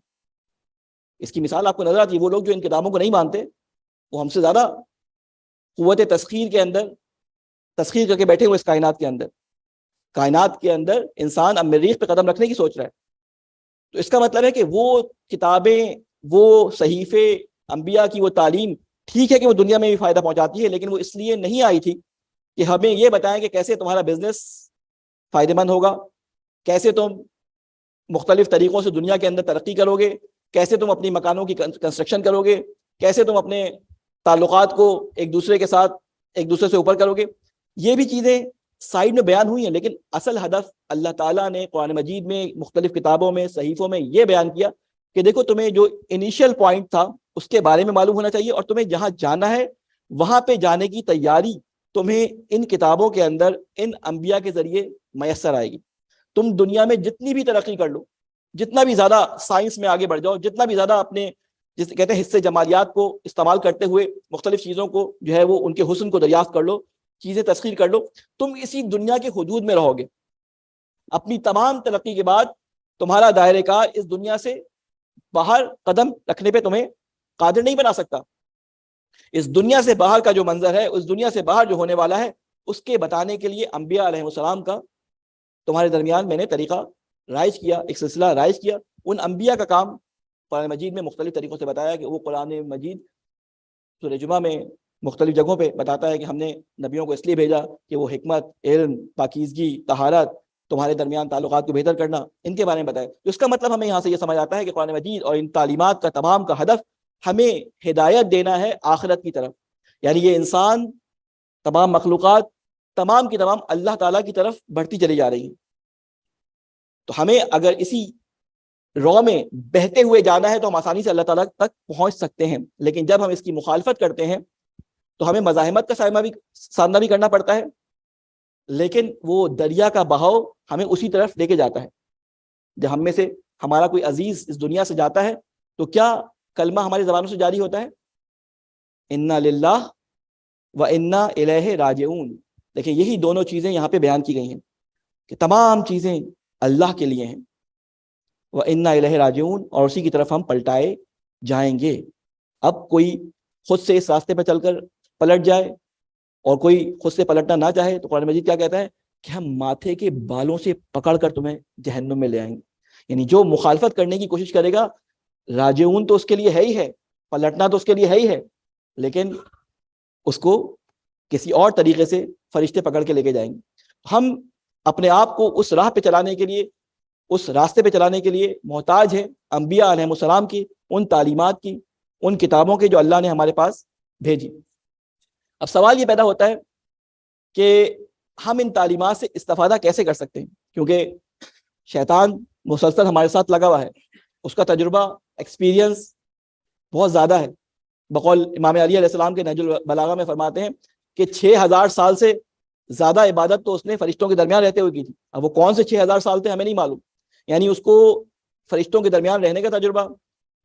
اس کی مثال آپ کو نظر آتی ہے، وہ لوگ جو ان کتابوں کو نہیں مانتے وہ ہم سے زیادہ قوت تسخیر کے اندر تسخیر کر کے بیٹھے ہوئے اس کائنات کے اندر انسان اب مریخ پہ قدم رکھنے کی سوچ رہا ہے. تو اس کا مطلب ہے کہ وہ کتابیں، وہ صحیفے، انبیاء کی وہ تعلیم ٹھیک ہے کہ وہ دنیا میں بھی فائدہ پہنچاتی ہے، لیکن وہ اس لیے نہیں آئی تھی کہ ہمیں یہ بتائیں کہ کیسے تمہارا بزنس فائدہ مند ہوگا، کیسے تم مختلف طریقوں سے دنیا کے اندر ترقی کرو گے، کیسے تم اپنی مکانوں کی کنسٹرکشن کرو گے، کیسے تم اپنے تعلقات کو ایک دوسرے کے ساتھ ایک دوسرے سے اوپر کرو گے. یہ بھی چیزیں سائڈ میں بیان ہوئی ہیں, لیکن اصل ہدف اللہ تعالیٰ نے قرآن مجید میں مختلف کتابوں میں صحیفوں میں یہ بیان کیا کہ دیکھو تمہیں جو انیشیل پوائنٹ تھا اس کے بارے میں معلوم ہونا چاہیے, اور تمہیں جہاں جانا ہے وہاں پہ جانے کی تیاری تمہیں ان کتابوں کے اندر ان انبیاء کے ذریعے میسر آئے گی. تم دنیا میں جتنی بھی ترقی کر لو, جتنا بھی زیادہ سائنس میں آگے بڑھ جاؤ, جتنا بھی زیادہ اپنے جس کہتے ہیں حصے جمالیات کو استعمال کرتے ہوئے مختلف چیزوں کو جو ہے وہ ان کے حسن کو دریافت کر لو, چیزیں تسخیر کر لو, تم اسی دنیا کے حدود میں رہو گے. اپنی تمام ترقی کے بعد تمہارا دائرہ کار اس دنیا سے باہر قدم رکھنے پہ تمہیں قادر نہیں بنا سکتا. اس دنیا سے باہر کا جو منظر ہے, اس دنیا سے باہر جو ہونے والا ہے, اس کے بتانے کے لیے انبیاء علیہ السلام کا تمہارے درمیان میں نے طریقہ رائج کیا, ایک سلسلہ رائج کیا. ان انبیاء کا کام قرآن مجید میں مختلف طریقوں سے بتایا کہ وہ قرآن مجید سورہ جمعہ میں مختلف جگہوں پہ بتاتا ہے کہ ہم نے نبیوں کو اس لیے بھیجا کہ وہ حکمت, علم, پاکیزگی, طہارت, تمہارے درمیان تعلقات کو بہتر کرنا, ان کے بارے میں بتائے. تو اس کا مطلب ہمیں یہاں سے یہ سمجھ آتا ہے کہ قرآن مجید اور ان تعلیمات کا تمام کا ہدف ہمیں ہدایت دینا ہے آخرت کی طرف. یعنی یہ انسان, تمام مخلوقات, تمام کی تمام اللہ تعالیٰ کی طرف بڑھتی چلی جا رہی ہیں. تو ہمیں اگر اسی رو میں بہتے ہوئے جانا ہے تو ہم آسانی سے اللہ تعالیٰ تک پہنچ سکتے ہیں. لیکن جب ہم اس کی مخالفت کرتے ہیں تو ہمیں مزاحمت کا سامنا بھی کرنا پڑتا ہے, لیکن وہ دریا کا بہاؤ ہمیں اسی طرف لے کے جاتا ہے. جب ہم میں سے ہمارا کوئی عزیز اس دنیا سے جاتا ہے تو کیا کلمہ ہماری زبانوں سے جاری ہوتا ہے؟ انا للہ و انا الیہ راجعون. دیکھیں یہی دونوں چیزیں یہاں پہ بیان کی گئی ہیں کہ تمام چیزیں اللہ کے لیے ہیں, و انا الیہ راجعون, اور اسی کی طرف ہم پلٹائے جائیں گے. اب کوئی خود سے اس راستے پہ چل کر پلٹ جائے اور کوئی خود سے پلٹنا نہ چاہے تو قرآن مجید کیا کہتا ہے کہ ہم ماتھے کے بالوں سے پکڑ کر تمہیں جہنم میں لے آئیں گے. یعنی جو مخالفت کرنے کی کوشش کرے گا, راجعون تو اس کے لیے ہے ہی ہے, پلٹنا تو اس کے لیے ہے ہی ہے, لیکن اس کو کسی اور طریقے سے فرشتے پکڑ کے لے کے جائیں گے. ہم اپنے آپ کو اس راہ پہ چلانے کے لیے, اس راستے پہ چلانے کے لیے محتاج ہیں انبیاء علیہ السلام کی, ان تعلیمات کی, ان کتابوں کے جو اللہ نے ہمارے پاس بھیجی. اب سوال یہ پیدا ہوتا ہے کہ ہم ان تعلیمات سے استفادہ کیسے کر سکتے ہیں, کیونکہ شیطان مسلسل ہمارے ساتھ لگا ہوا ہے, اس کا تجربہ, ایکسپیرینس بہت زیادہ ہے. بقول امام علی علیہ السلام کے نہج البلاغہ میں فرماتے ہیں کہ 6000 سال سے زیادہ عبادت تو اس نے فرشتوں کے درمیان رہتے ہوئے کی تھی. اب وہ کون سے 6000 سال تھے ہمیں نہیں معلوم. یعنی اس کو فرشتوں کے درمیان رہنے کا تجربہ,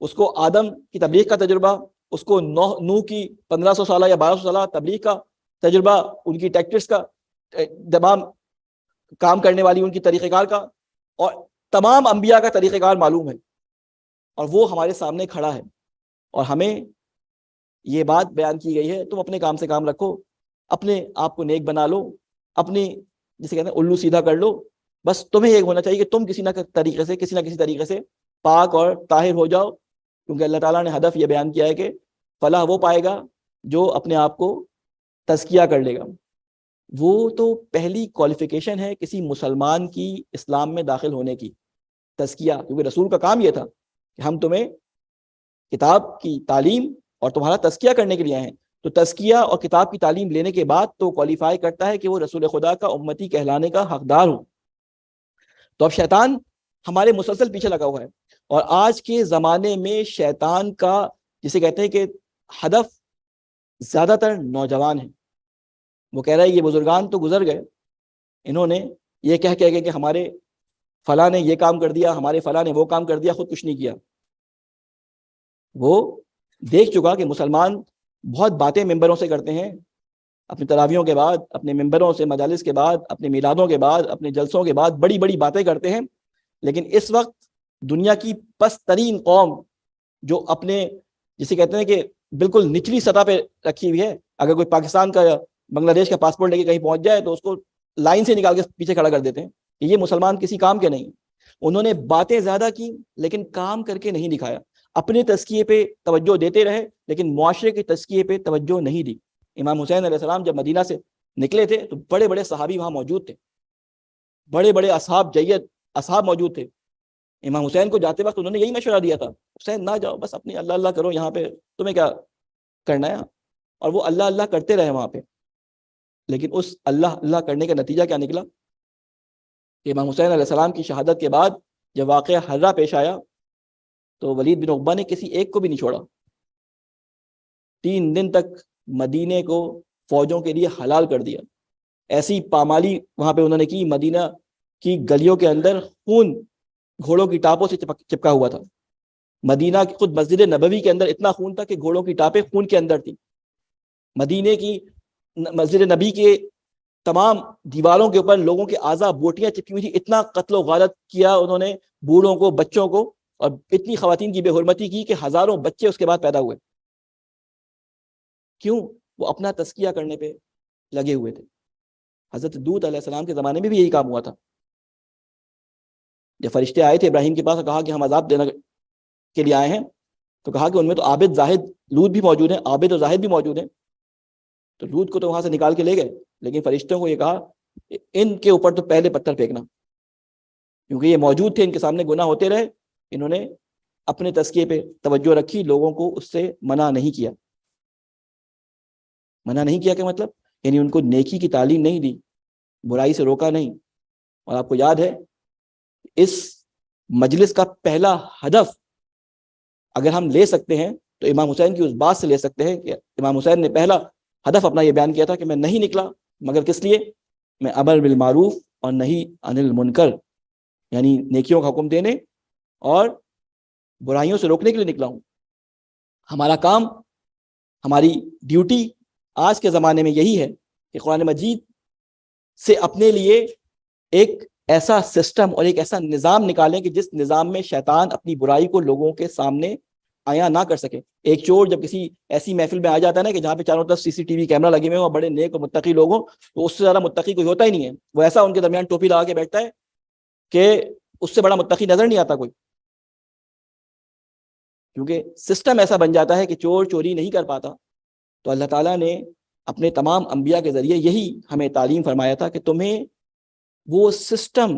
اس کو آدم کی تبلیغ کا تجربہ, اس کو نوح کی 1500 سالہ یا 1200 سالہ تبلیغ کا تجربہ, ان کی ٹیکٹکس کا, تمام کام کرنے والی ان کی طریقہ کار کا, اور تمام انبیاء کا طریقہ کار معلوم ہے, اور وہ ہمارے سامنے کھڑا ہے. اور ہمیں یہ بات بیان کی گئی ہے تم اپنے کام سے کام رکھو, اپنے آپ کو نیک بنا لو, اپنی جسے کہتے ہیں الو سیدھا کر لو. بس تمہیں یہ ہونا چاہیے کہ تم کسی نہ کسی طریقے سے پاک اور طاہر ہو جاؤ, کیونکہ اللہ تعالیٰ نے ہدف یہ بیان کیا ہے کہ فلاح وہ پائے گا جو اپنے آپ کو تزکیہ کر لے گا. وہ تو پہلی کوالیفیکیشن ہے کسی مسلمان کی اسلام میں داخل ہونے کی, تزکیہ. کیونکہ رسول کا کام یہ تھا کہ ہم تمہیں کتاب کی تعلیم اور تمہارا تزکیہ کرنے کے لیے آئے ہیں. تو تزکیہ اور کتاب کی تعلیم لینے کے بعد تو کوالیفائی کرتا ہے کہ وہ رسول خدا کا امتی کہلانے کا حقدار ہو. تو اب شیطان ہمارے مسلسل پیچھے لگا ہوا ہے, اور آج کے زمانے میں شیطان کا جسے کہتے ہیں کہ ہدف زیادہ تر نوجوان ہیں. وہ کہہ رہا ہے یہ بزرگان تو گزر گئے, انہوں نے یہ کہہ کہ ہمارے فلاں نے یہ کام کر دیا, ہمارے فلاں نے وہ کام کر دیا, خود کچھ نہیں کیا. وہ دیکھ چکا کہ مسلمان بہت باتیں ممبروں سے کرتے ہیں, اپنی تراویحوں کے بعد, اپنے ممبروں سے مجالس کے بعد, اپنے میلادوں کے بعد, اپنے جلسوں کے بعد بڑی بڑی باتیں کرتے ہیں. لیکن اس وقت دنیا کی پست ترین قوم جو اپنے جسے کہتے ہیں کہ بالکل نچلی سطح پہ رکھی ہوئی ہے, اگر کوئی پاکستان کا یا بنگلہ دیش کا پاسپورٹ لے کے کہیں پہنچ جائے تو اس کو لائن سے نکال کے پیچھے کھڑا کر دیتے ہیں کہ یہ مسلمان کسی کام کے نہیں. انہوں نے باتیں زیادہ کی لیکن کام کر کے نہیں دکھایا. اپنے تزکیے پہ توجہ دیتے رہے لیکن معاشرے کے تزکیے پہ توجہ نہیں دی. امام حسین علیہ السلام جب مدینہ سے نکلے تھے تو بڑے بڑے صحابی وہاں موجود تھے, بڑے بڑے اصحاب موجود تھے. امام حسین کو جاتے وقت انہوں نے یہی مشورہ دیا تھا, حسین نہ جاؤ, بس اپنی اللہ اللہ کرو, یہاں پہ تمہیں کیا کرنا ہے, اور وہ اللہ اللہ کرتے رہے وہاں پہ. لیکن اس اللہ اللہ کرنے کا نتیجہ کیا نکلا کہ امام حسین علیہ السلام کی شہادت کے بعد جب واقعہ حرہ پیش آیا تو ولید بن عقبہ نے کسی ایک کو بھی نہیں چھوڑا. 3 دن تک مدینے کو فوجوں کے لیے حلال کر دیا. ایسی پامالی وہاں پہ انہوں نے کی، مدینہ کی گلیوں کے اندر خون گھوڑوں کی ٹاپوں سے چپکا ہوا تھا. مدینہ کی خود مسجد نبوی کے اندر اتنا خون تھا کہ گھوڑوں کی ٹاپیں خون کے اندر تھی. مدینے کی مسجد نبی کے تمام دیواروں کے اوپر لوگوں کے اعضاء بوٹیاں چپکی ہوئی تھی. اتنا قتل و غارت کیا انہوں نے بوڑھوں کو، بچوں کو، اور اتنی خواتین کی بے حرمتی کی کہ ہزاروں بچے اس کے بعد پیدا ہوئے. کیوں؟ وہ اپنا تزکیہ کرنے پہ لگے ہوئے تھے. حضرت دود علیہ السلام کے زمانے میں بھی یہی کام ہوا تھا. جب فرشتے آئے تھے ابراہیم کے پاس اور کہا کہ ہم عذاب دینے کے لیے آئے ہیں، تو کہا کہ ان میں تو عابد زاہد لوط بھی موجود ہیں، عابد اور زاہد بھی موجود ہیں. تو لوط کو تو وہاں سے نکال کے لے گئے، لیکن فرشتوں کو یہ کہا ان کے اوپر تو پہلے پتھر پھینکنا، کیونکہ یہ موجود تھے، ان کے سامنے گناہ ہوتے رہے. انہوں نے اپنے تزکیے پہ توجہ رکھی، لوگوں کو اس سے منع نہیں کیا. منع نہیں کیا کہ مطلب یعنی ان کو نیکی کی تعلیم نہیں دی، برائی سے روکا نہیں. اور آپ کو یاد ہے اس مجلس کا پہلا ہدف اگر ہم لے سکتے ہیں تو امام حسین کی اس بات سے لے سکتے ہیں کہ امام حسین نے پہلا ہدف اپنا یہ بیان کیا تھا کہ میں نہیں نکلا مگر کس لیے؟ میں امر بالمعروف اور نہیں عن المنکر، یعنی نیکیوں کا حکم دینے اور برائیوں سے روکنے کے لیے نکلا ہوں. ہمارا کام، ہماری ڈیوٹی آج کے زمانے میں یہی ہے کہ قرآن مجید سے اپنے لیے ایک ایسا سسٹم اور ایک ایسا نظام نکالیں کہ جس نظام میں شیطان اپنی برائی کو لوگوں کے سامنے آیا نہ کر سکے. ایک چور جب کسی ایسی محفل میں آ جاتا ہے نا کہ جہاں پہ چاروں طرف CCTV کیمرہ لگے ہوئے ہیں اور بڑے نیک اور متقی لوگ ہوں، تو اس سے زیادہ متقی کوئی ہوتا ہی نہیں ہے. وہ ایسا ان کے درمیان ٹوپی لگا کے بیٹھتا ہے کہ اس سے بڑا متقی نظر نہیں آتا کوئی، کیونکہ سسٹم ایسا بن جاتا ہے کہ چور چوری نہیں کر پاتا. تو اللہ تعالیٰ نے اپنے تمام انبیاء کے ذریعے یہی ہمیں تعلیم فرمایا تھا کہ تمہیں وہ سسٹم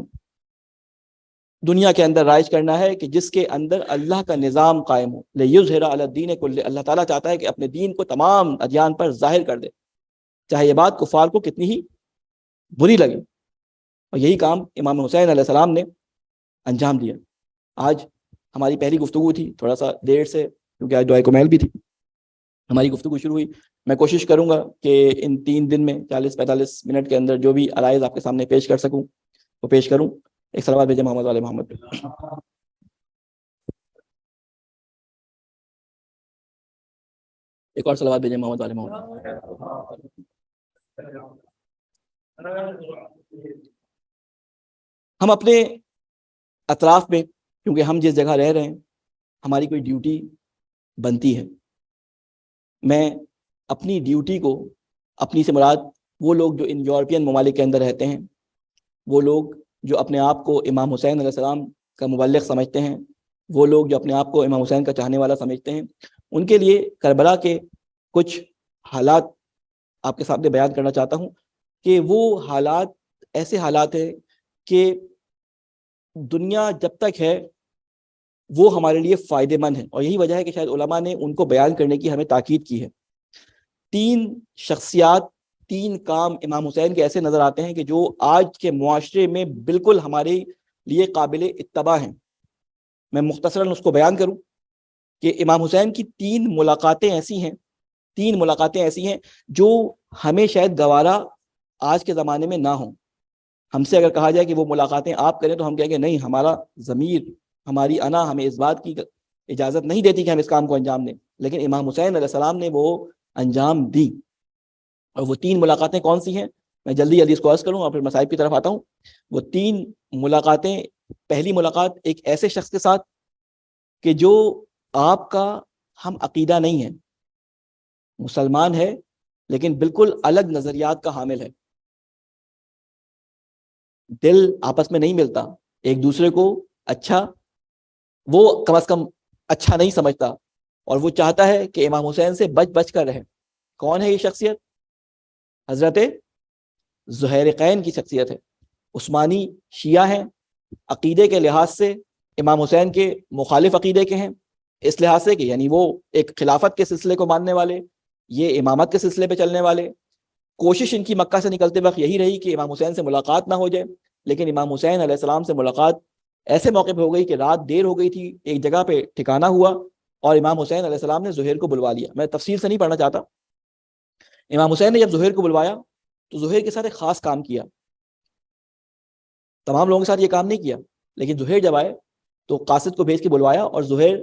دنیا کے اندر رائج کرنا ہے کہ جس کے اندر اللہ کا نظام قائم ہو. لِیُظْہِرَ عَلَى الدِّینِ کُلِّهِ، اللہ تعالیٰ چاہتا ہے کہ اپنے دین کو تمام ادیان پر ظاہر کر دے، چاہے یہ بات کفار کو کتنی ہی بری لگے. اور یہی کام امام حسین علیہ السلام نے انجام دیا. آج ہماری پہلی گفتگو تھی تھوڑا سا دیر سے، کیونکہ آج دعائے کمیل بھی تھی. ہماری گفتگو شروع ہوئی. میں کوشش کروں گا کہ ان 3 دن میں 40-45 منٹ کے اندر جو بھی علائض آپ کے سامنے پیش کر سکوں وہ پیش کروں. ایک صلوات بھیجیں محمد والے محمد پہ. ایک اور صلوات بھیجیں محمد والے محمد. ہم اپنے اطراف میں، کیونکہ ہم جس جگہ رہ رہے ہیں ہماری کوئی ڈیوٹی بنتی ہے. میں اپنی ڈیوٹی کو، اپنی سے مراد وہ لوگ جو ان یورپین ممالک کے اندر رہتے ہیں، وہ لوگ جو اپنے آپ کو امام حسین علیہ السلام کا مبلغ سمجھتے ہیں، وہ لوگ جو اپنے آپ کو امام حسین کا چاہنے والا سمجھتے ہیں، ان کے لیے کربلا کے کچھ حالات آپ کے سامنے بیان کرنا چاہتا ہوں کہ وہ حالات ایسے حالات ہیں کہ دنیا جب تک ہے وہ ہمارے لیے فائدہ مند ہیں، اور یہی وجہ ہے کہ شاید علماء نے ان کو بیان کرنے کی ہمیں تاکید کی ہے. 3 شخصیات، 3 کام امام حسین کے ایسے نظر آتے ہیں کہ جو آج کے معاشرے میں بالکل ہمارے لیے قابل اتباع ہیں. میں مختصراً اس کو بیان کروں کہ امام حسین کی 3 ملاقاتیں ایسی ہیں، 3 ملاقاتیں ایسی ہیں جو ہمیں شاید گوارا آج کے زمانے میں نہ ہوں. ہم سے اگر کہا جائے کہ وہ ملاقاتیں آپ کریں تو ہم کہیں گے نہیں، ہمارا ضمیر، ہماری انا ہمیں اس بات کی اجازت نہیں دیتی کہ ہم اس کام کو انجام دیں. لیکن امام حسین علیہ السلام نے وہ انجام دی. اور وہ 3 ملاقاتیں کون سی ہیں؟ میں جلدی اس کو عرض کروں اور پھر مصائب کی طرف آتا ہوں. وہ 3 ملاقاتیں، پہلی ملاقات ایک ایسے شخص کے ساتھ کہ جو آپ کا ہم عقیدہ نہیں ہے، مسلمان ہے لیکن بالکل الگ نظریات کا حامل ہے. دل آپس میں نہیں ملتا، ایک دوسرے کو اچھا، وہ کم از کم اچھا نہیں سمجھتا، اور وہ چاہتا ہے کہ امام حسین سے بچ کر رہے. کون ہے یہ شخصیت؟ حضرت زہیرقین کی شخصیت ہے. عثمانی شیعہ ہیں، عقیدے کے لحاظ سے امام حسین کے مخالف عقیدے کے ہیں، اس لحاظ سے کہ یعنی وہ ایک خلافت کے سلسلے کو ماننے والے، یہ امامت کے سلسلے پہ چلنے والے، کوشش ان کی مکہ سے نکلتے وقت یہی رہی کہ امام حسین سے ملاقات نہ ہو جائے، لیکن امام حسین علیہ السلام سے ملاقات ایسے موقع پہ ہو گئی کہ رات دیر ہو گئی تھی، ایک جگہ پہ ٹھکانہ ہوا اور امام حسین علیہ السلام نے زہیر کو بلوا لیا۔ میں تفصیل سے نہیں پڑھنا چاہتا۔ امام حسین نے جب زہیر کو بلوایا تو زہیر کے ساتھ ایک خاص کام کیا، تمام لوگوں کے ساتھ یہ کام نہیں کیا، لیکن زہیر جب آئے تو قاصد کو بھیج کے بلوایا، اور زہیر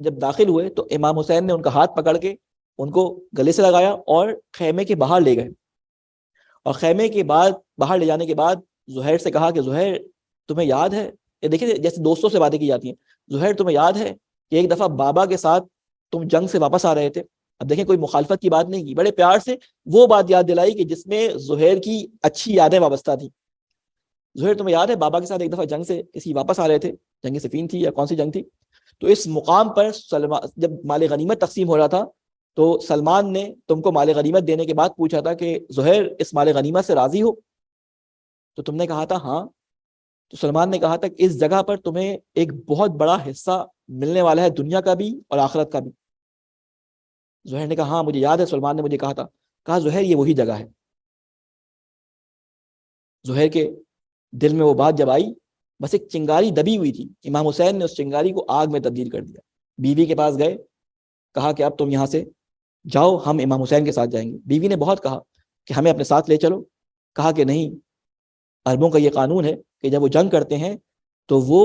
جب داخل ہوئے تو امام حسین نے ان کا ہاتھ پکڑ کے ان کو گلے سے لگایا اور خیمے کے باہر لے گئے، اور خیمے کے بعد باہر لے جانے کے بعد زہیر سے کہا کہ زہیر تمہیں یاد ہے، یہ دیکھیں جیسے دوستوں سے باتیں کی جاتی ہیں، زہیر تمہیں یاد ہے کہ ایک دفعہ بابا کے ساتھ تم جنگ سے واپس آ رہے تھے؟ اب دیکھیں کوئی مخالفت کی بات نہیں کی، بڑے پیار سے وہ بات یاد دلائی کہ جس میں زہیر کی اچھی یادیں وابستہ تھیں۔ زہیر تمہیں یاد ہے بابا کے ساتھ ایک دفعہ جنگ سے کسی واپس آ رہے تھے، جنگ صفین تھی یا کون سی جنگ تھی؟ تو اس مقام پر جب مال غنیمت تقسیم ہو رہا تھا تو سلمان نے تم کو مال غنیمت دینے کے بعد پوچھا تھا کہ زہیر اس مال غنیمت سے راضی ہو؟ تو تم نے کہا تھا ہاں۔ تو سلمان نے کہا تھا کہ اس جگہ پر تمہیں ایک بہت بڑا حصہ ملنے والا ہے، دنیا کا بھی اور آخرت کا بھی۔ زہیر نے کہا ہاں مجھے یاد ہے، سلمان نے مجھے کہا تھا۔ کہا زہیر یہ وہی جگہ ہے۔ زہیر کے دل میں وہ بات جب آئی، بس ایک چنگاری دبی ہوئی تھی، امام حسین نے اس چنگاری کو آگ میں تبدیل کر دیا۔ بیوی کے پاس گئے، کہا کہ اب تم یہاں سے جاؤ، ہم امام حسین کے ساتھ جائیں گے۔ بیوی نے بہت کہا کہ ہمیں اپنے ساتھ لے چلو، کہا کہ نہیں، عربوں کا یہ قانون ہے کہ جب وہ جنگ کرتے ہیں تو وہ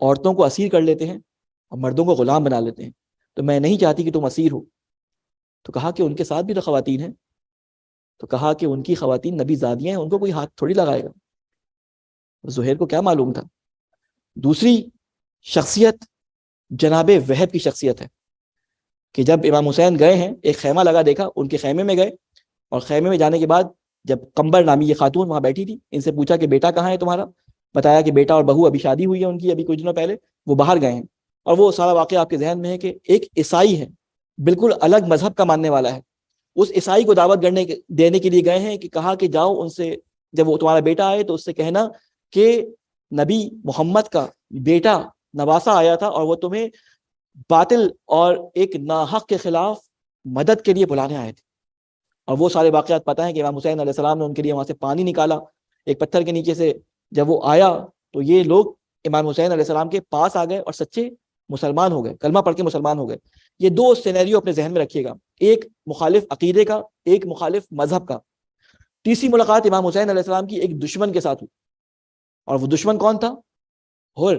عورتوں کو اسیر کر لیتے ہیں اور مردوں کو غلام بنا لیتے ہیں، تو میں نہیں چاہتی کہ تم اسیر ہو۔ تو کہا کہ ان کے ساتھ بھی تو خواتین ہیں۔ تو کہا کہ ان کی خواتین نبی زادیاں ہیں، ان کو کوئی ہاتھ تھوڑی لگائے گا۔ زہیر کو کیا معلوم تھا۔ دوسری شخصیت جناب وہب کی شخصیت ہے کہ جب امام حسین گئے ہیں، ایک خیمہ لگا دیکھا، ان کے خیمے میں گئے، اور خیمے میں جانے کے بعد جب قمبر نامی یہ خاتون وہاں بیٹھی تھی، ان سے پوچھا کہ بیٹا کہاں ہے تمہارا؟ بتایا کہ بیٹا اور بہو ابھی شادی ہوئی ہے ان کی، ابھی کچھ دنوں پہلے وہ باہر گئے ہیں۔ اور وہ سارا واقعہ آپ کے ذہن میں ہے کہ ایک عیسائی ہے، بالکل الگ مذہب کا ماننے والا ہے، اس عیسائی کو دعوت دینے کے لیے گئے ہیں کہ کہا کہ جاؤ ان سے، جب وہ تمہارا بیٹا آئے تو اس سے کہنا کہ نبی محمد کا بیٹا نواسا آیا تھا اور وہ تمہیں باطل اور ایک ناحق کے خلاف مدد کے لیے بلانے آئے تھے۔ اور وہ سارے واقعات پتہ ہیں کہ امام حسین علیہ السلام نے ان کے لیے وہاں سے پانی نکالا ایک پتھر کے نیچے سے۔ جب وہ آیا تو یہ لوگ امام حسین علیہ السلام کے پاس آ گئے اور سچے مسلمان ہو گئے، کلمہ پڑھ کے مسلمان ہو گئے۔ یہ دو سینیریو اپنے ذہن میں رکھیے گا، ایک مخالف عقیدے کا، ایک مخالف مذہب کا۔ تیسری ملاقات امام حسین علیہ السلام کی ایک دشمن کے ساتھ ہوئی، اور وہ دشمن کون تھا؟ ہر۔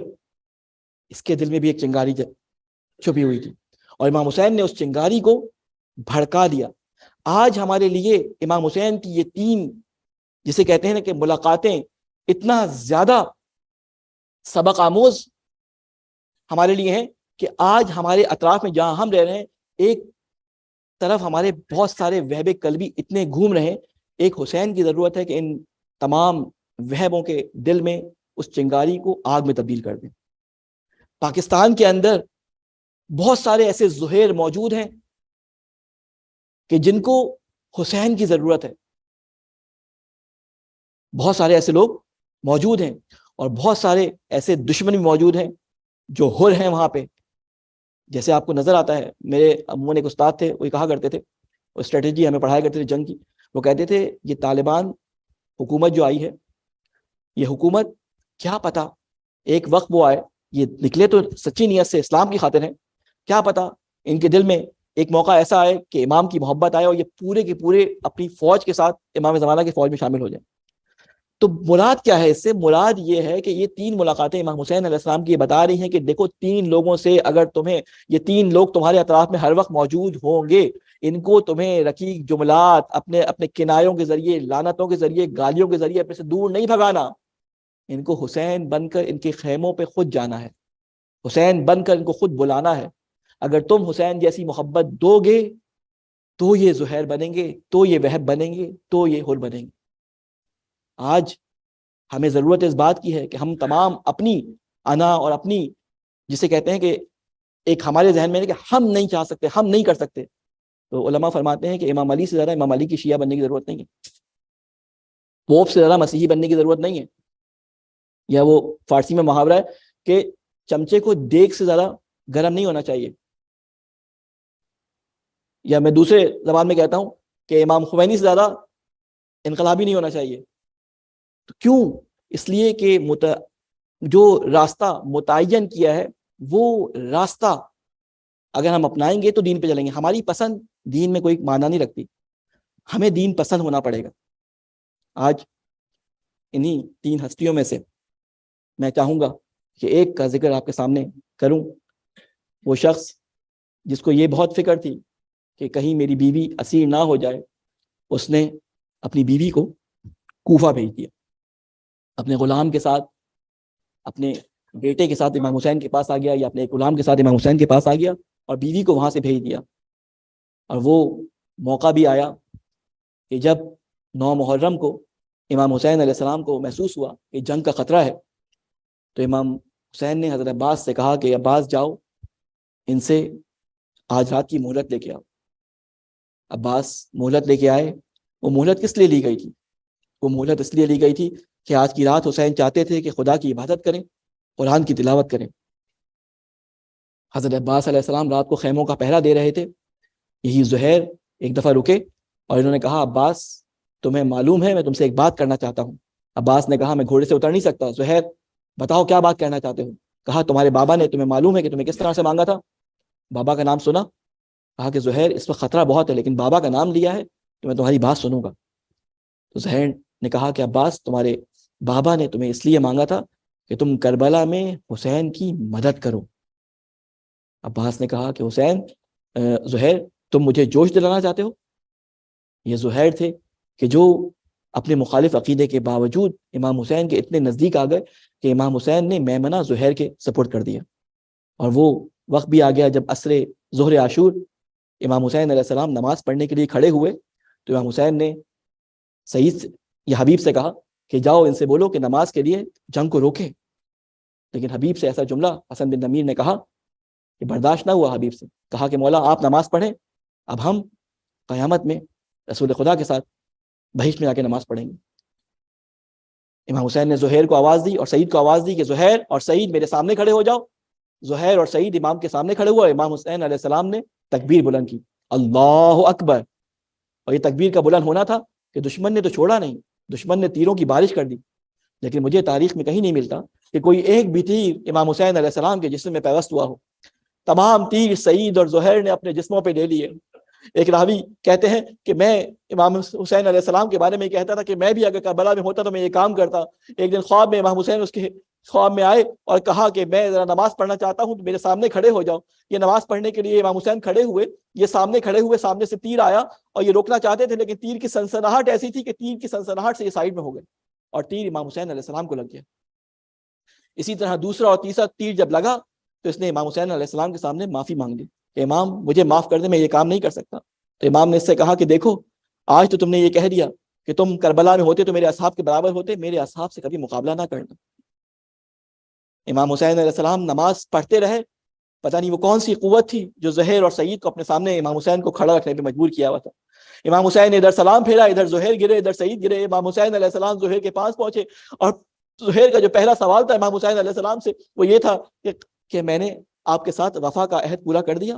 اس کے دل میں بھی ایک چنگاری چھپی ہوئی تھی، اور امام حسین نے اس چنگاری کو بھڑکا دیا۔ آج ہمارے لیے امام حسین کی یہ تین، جسے کہتے ہیں کہ ملاقاتیں، اتنا زیادہ سبق آموز ہمارے لیے ہیں کہ آج ہمارے اطراف میں جہاں ہم رہ رہے ہیں، ایک طرف ہمارے بہت سارے وہب قلبی اتنے گھوم رہے ہیں، ایک حسین کی ضرورت ہے کہ ان تمام وہبوں کے دل میں اس چنگاری کو آگ میں تبدیل کر دیں۔ پاکستان کے اندر بہت سارے ایسے زہیر موجود ہیں کہ جن کو حسین کی ضرورت ہے، بہت سارے ایسے لوگ موجود ہیں، اور بہت سارے ایسے دشمن بھی موجود ہیں جو ہر ہیں وہاں پہ۔ جیسے آپ کو نظر آتا ہے، میرے امو نے ایک استاد تھے، وہ کہا کرتے تھے، وہ اسٹریٹجی ہمیں پڑھایا کرتے تھے جنگ کی، وہ کہتے تھے یہ طالبان حکومت جو آئی ہے، یہ حکومت کیا پتا ایک وقت وہ آئے، یہ نکلے تو سچی نیت سے اسلام کی خاطر ہیں، کیا پتا ان کے دل میں ایک موقع ایسا آئے کہ امام کی محبت آئے اور یہ پورے کے پورے اپنی فوج کے ساتھ امام زمانہ کی فوج میں شامل ہو جائیں۔ تو مراد کیا ہے اس سے؟ مراد یہ ہے کہ یہ تین ملاقاتیں امام حسین علیہ السلام کی یہ بتا رہی ہیں کہ دیکھو، تین لوگوں سے اگر تمہیں، یہ تین لوگ تمہارے اطراف میں ہر وقت موجود ہوں گے، ان کو تمہیں رقیق جملات، اپنے اپنے کنایوں کے ذریعے، لعنتوں کے ذریعے، گالیوں کے ذریعے اپنے سے دور نہیں بھگانا، ان کو حسین بن کر ان کے خیموں پہ خود جانا ہے، حسین بن کر ان کو خود بلانا ہے۔ اگر تم حسین جیسی محبت دو گے تو یہ زہیر بنیں گے، تو یہ وہب بنیں گے، تو یہ ہر بنیں گے۔ آج ہمیں ضرورت اس بات کی ہے کہ ہم تمام اپنی انا اور اپنی، جسے کہتے ہیں کہ ایک ہمارے ذہن میں ہے کہ ہم نہیں چاہ سکتے، ہم نہیں کر سکتے، تو علماء فرماتے ہیں کہ امام علی سے زیادہ امام علی کی شیعہ بننے کی ضرورت نہیں ہے، پوپ سے زیادہ مسیحی بننے کی ضرورت نہیں ہے، یا وہ فارسی میں محاورہ ہے کہ چمچے کو دیگ سے زیادہ گرم نہیں ہونا چاہیے۔ یا میں دوسرے زبان میں کہتا ہوں کہ امام خمینی سے زیادہ انقلابی نہیں ہونا چاہیے. تو کیوں؟ اس لیے کہ جو راستہ متعین کیا ہے وہ راستہ اگر ہم اپنائیں گے تو دین پہ چلیں گے. ہماری پسند دین میں کوئی معنی نہیں رکھتی، ہمیں دین پسند ہونا پڑے گا. آج انہی 3 ہستیوں میں سے میں چاہوں گا کہ ایک کا ذکر آپ کے سامنے کروں. وہ شخص جس کو یہ بہت فکر تھی کہ کہیں میری بیوی اسیر نہ ہو جائے، اس نے اپنی بیوی کو کوفہ بھیج دیا. اپنے غلام کے ساتھ، اپنے بیٹے کے ساتھ امام حسین کے پاس آ گیا، یا اپنے ایک غلام کے ساتھ امام حسین کے پاس آ گیا اور بیوی کو وہاں سے بھیج دیا. اور وہ موقع بھی آیا کہ جب 9 محرم کو امام حسین علیہ السلام کو محسوس ہوا کہ جنگ کا خطرہ ہے، تو امام حسین نے حضرت عباس سے کہا کہ عباس جاؤ، ان سے آج رات کی مہلت لے کے آؤ. عباس مہلت لے کے آئے. وہ مہلت کس لیے لی گئی تھی؟ وہ مہلت اس لیے لی گئی تھی کہ آج کی رات حسین چاہتے تھے کہ خدا کی عبادت کریں، قرآن کی تلاوت کریں. حضرت عباس علیہ السلام رات کو خیموں کا پہرا دے رہے تھے. یہی زہیر ایک دفعہ رکے اور انہوں نے کہا عباس تمہیں معلوم ہے میں تم سے ایک بات کرنا چاہتا ہوں. عباس نے کہا میں گھوڑے سے اتر نہیں سکتا. زہیر بتاؤ کیا بات کہنا چاہتے ہو؟ کہا تمہارے بابا نے تمہیں معلوم ہے کہ تمہیں کس طرح سے مانگا تھا؟ بابا کا نام سنا؟ کہا کہ زہیر اس وقت خطرہ بہت ہے، لیکن بابا کا نام لیا ہے تو میں تمہاری بات سنوں گا. تو زہیر نے کہا کہ عباس تمہارے بابا نے تمہیں اس لیے مانگا تھا کہ تم کربلا میں حسین کی مدد کرو. عباس نے کہا کہ زہیر تم مجھے جوش دلانا چاہتے ہو؟ یہ زہیر تھے کہ جو اپنے مخالف عقیدے کے باوجود امام حسین کے اتنے نزدیک آ گئے کہ امام حسین نے میمنہ زہیر کے سپورٹ کر دیا. اور وہ وقت بھی آ گیا جب عصر ظہر عاشور امام حسین علیہ السلام نماز پڑھنے کے لیے کھڑے ہوئے تو امام حسین نے سعید یا حبیب سے کہا کہ جاؤ ان سے بولو کہ نماز کے لیے جنگ کو روکیں. لیکن حبیب سے ایسا جملہ حسن بن نمیر نے کہا کہ برداشت نہ ہوا. حبیب سے کہا کہ مولا آپ نماز پڑھیں، اب ہم قیامت میں رسول خدا کے ساتھ بہشت میں جا کے نماز پڑھیں گے. امام حسین نے زہیر کو آواز دی اور سعید کو آواز دی کہ زہیر اور سعید میرے سامنے کھڑے ہو جاؤ. زہیر اور سعید امام کے سامنے کھڑے ہوا. امام حسین علیہ السلام نے تکبیر بلند کی، اللہ اکبر. اور یہ تکبیر کا بلند ہونا تھا کہ دشمن نے تو چھوڑا نہیں، دشمن نے تیروں کی بارش کر دی. لیکن مجھے تاریخ میں کہیں نہیں ملتا کہ کوئی ایک بھی تیر امام حسین علیہ السلام کے جسم میں پیوست ہوا ہو. تمام تیر سعید اور زہیر نے اپنے جسموں پہ لے لیے. ایک راوی کہتے ہیں کہ میں امام حسین علیہ السلام کے بارے میں کہتا تھا کہ میں بھی اگر کربلا میں ہوتا تو میں یہ کام کرتا. ایک دن خواب میں امام حسین اس کے خواب میں آئے اور کہا کہ میں ذرا نماز پڑھنا چاہتا ہوں تو میرے سامنے کھڑے ہو جاؤ. یہ نماز پڑھنے کے لیے امام حسین کھڑے ہوئے، یہ سامنے کھڑے ہوئے، سامنے سے تیر آیا اور یہ روکنا چاہتے تھے، لیکن تیر کی سنسناہٹ ایسی تھی کہ تیر کی سنسناہٹ سے یہ سائڈ میں ہو گئے اور تیر امام حسین علیہ السلام کو لگ گیا. اسی طرح دوسرا اور تیسرا تیر جب لگا تو اس نے امام حسین علیہ السلام کے سامنے معافی مانگ لی کہ امام مجھے معاف کر دے، میں یہ کام نہیں کر سکتا. تو امام نے اس سے کہا کہ دیکھو آج تو تم نے یہ کہہ دیا کہ تم کربلا میں ہوتے تو میرے اصحاب کے برابر ہوتے، میرے اصحاب سے کبھی مقابلہ نہ کرنا. امام حسین علیہ السلام نماز پڑھتے رہے. پتہ نہیں وہ کون سی قوت تھی جو زہیر اور سعید کو اپنے سامنے امام حسین کو کھڑا رکھنے پہ مجبور کیا ہوا تھا. امام حسین نے ادھر سلام پھیرا، ادھر زہیر گرے، ادھر سعید گرے. امام حسین علیہ السلام زہیر کے پاس پہنچے اور زہیر کا جو پہلا سوال تھا امام حسین علیہ السلام سے وہ یہ تھا کہ میں نے آپ کے ساتھ وفا کا عہد پورا کر دیا.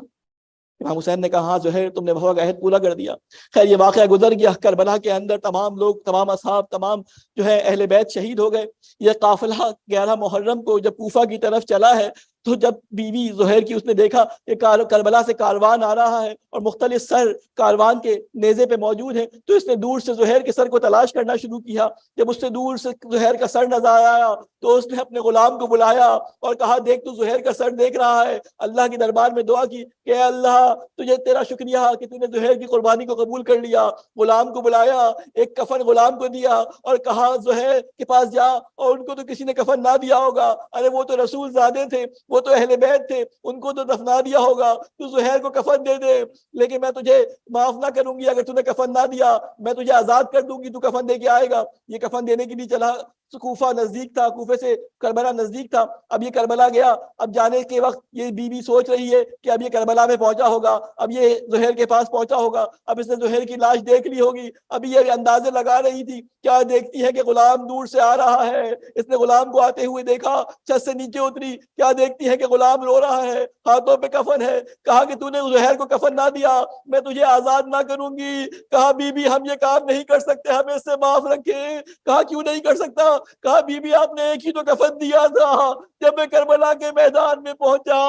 امام حسین نے کہا ہاں زہیر تم نے وفا کا عہد پورا کر دیا. خیر یہ واقعہ گزر گیا. کربلا کے اندر تمام لوگ، تمام اصحاب، تمام جو ہے اہل بیت شہید ہو گئے. یہ قافلہ 11 محرم کو جب کوفہ کی طرف چلا ہے تو جب بیوی زہیر کی اس نے دیکھا کہ کربلا سے کاروان آ رہا ہے اور مختلف سر کاروان کے نیزے پہ موجود ہیں تو اس نے دور سے زہیر کے سر کو تلاش کرنا شروع کیا. جب اس سے دور سے زہیر کا سر نظر آیا تو اس نے اپنے غلام کو بلایا اور کہا دیکھ تو زہیر کا سر دیکھ رہا ہے. اللہ کے دربار میں دعا کی کہ اے اللہ تجھے تیرا شکریہ کہ تو نے زہیر کی قربانی کو قبول کر لیا. غلام کو بلایا، ایک کفن غلام کو دیا اور کہا زہیر کے پاس جا، اور ان کو تو کسی نے کفن نہ دیا ہوگا، ارے وہ تو رسول زادے تھے، وہ تو اہل بیت تھے، ان کو تو دفنا دیا ہوگا، تو زہیر کو کفن دے دے، لیکن میں تجھے معاف نہ کروں گی اگر تو نے کفن نہ دیا. میں تجھے آزاد کر دوں گی، تو کفن دے کے آئے گا. یہ کفن دینے کے لیے چلا کوفہ نزدیک تھا، کوفے سے کربلا نزدیک تھا. اب یہ کربلا گیا، اب جانے کے وقت یہ بی بی سوچ رہی ہے کہ اب یہ کربلا میں پہنچا ہوگا، اب یہ زہیر کے پاس پہنچا ہوگا، اب اس نے زہیر کی لاش دیکھ لی ہوگی. اب یہ اندازے لگا رہی تھی، کیا دیکھتی ہے کہ غلام دور سے آ رہا ہے. اس نے غلام کو آتے ہوئے دیکھا، چھت سے نیچے اتری، کیا دیکھتی ہے کہ غلام رو رہا ہے، ہاتھوں پہ کفن ہے. کہا کہ تو نے زہیر کو کفن نہ دیا، میں تجھے آزاد نہ کروں گی. کہا بی بی ہم یہ کام نہیں کر سکتے، ہمیں اس سے معاف رکھیں. کہا کیوں نہیں کر سکتا؟ کہا بی بی آپ نے ایک ہی تو کفن دیا تھا. جب میں کربلا کے میدان میں پہنچا،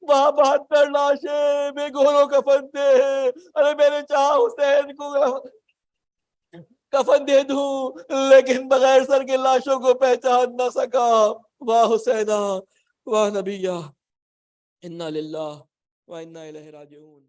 وہاں 72 لاشیں بے گھروں کفن تھے. ارے میں نے چاہا حسین کو کفن دے دوں، لیکن بغیر سر کے لاشوں کو پہچان نہ سکا. واہ حسینہ، واہ نبیہ، انا للہ و انا الیہ راجعون.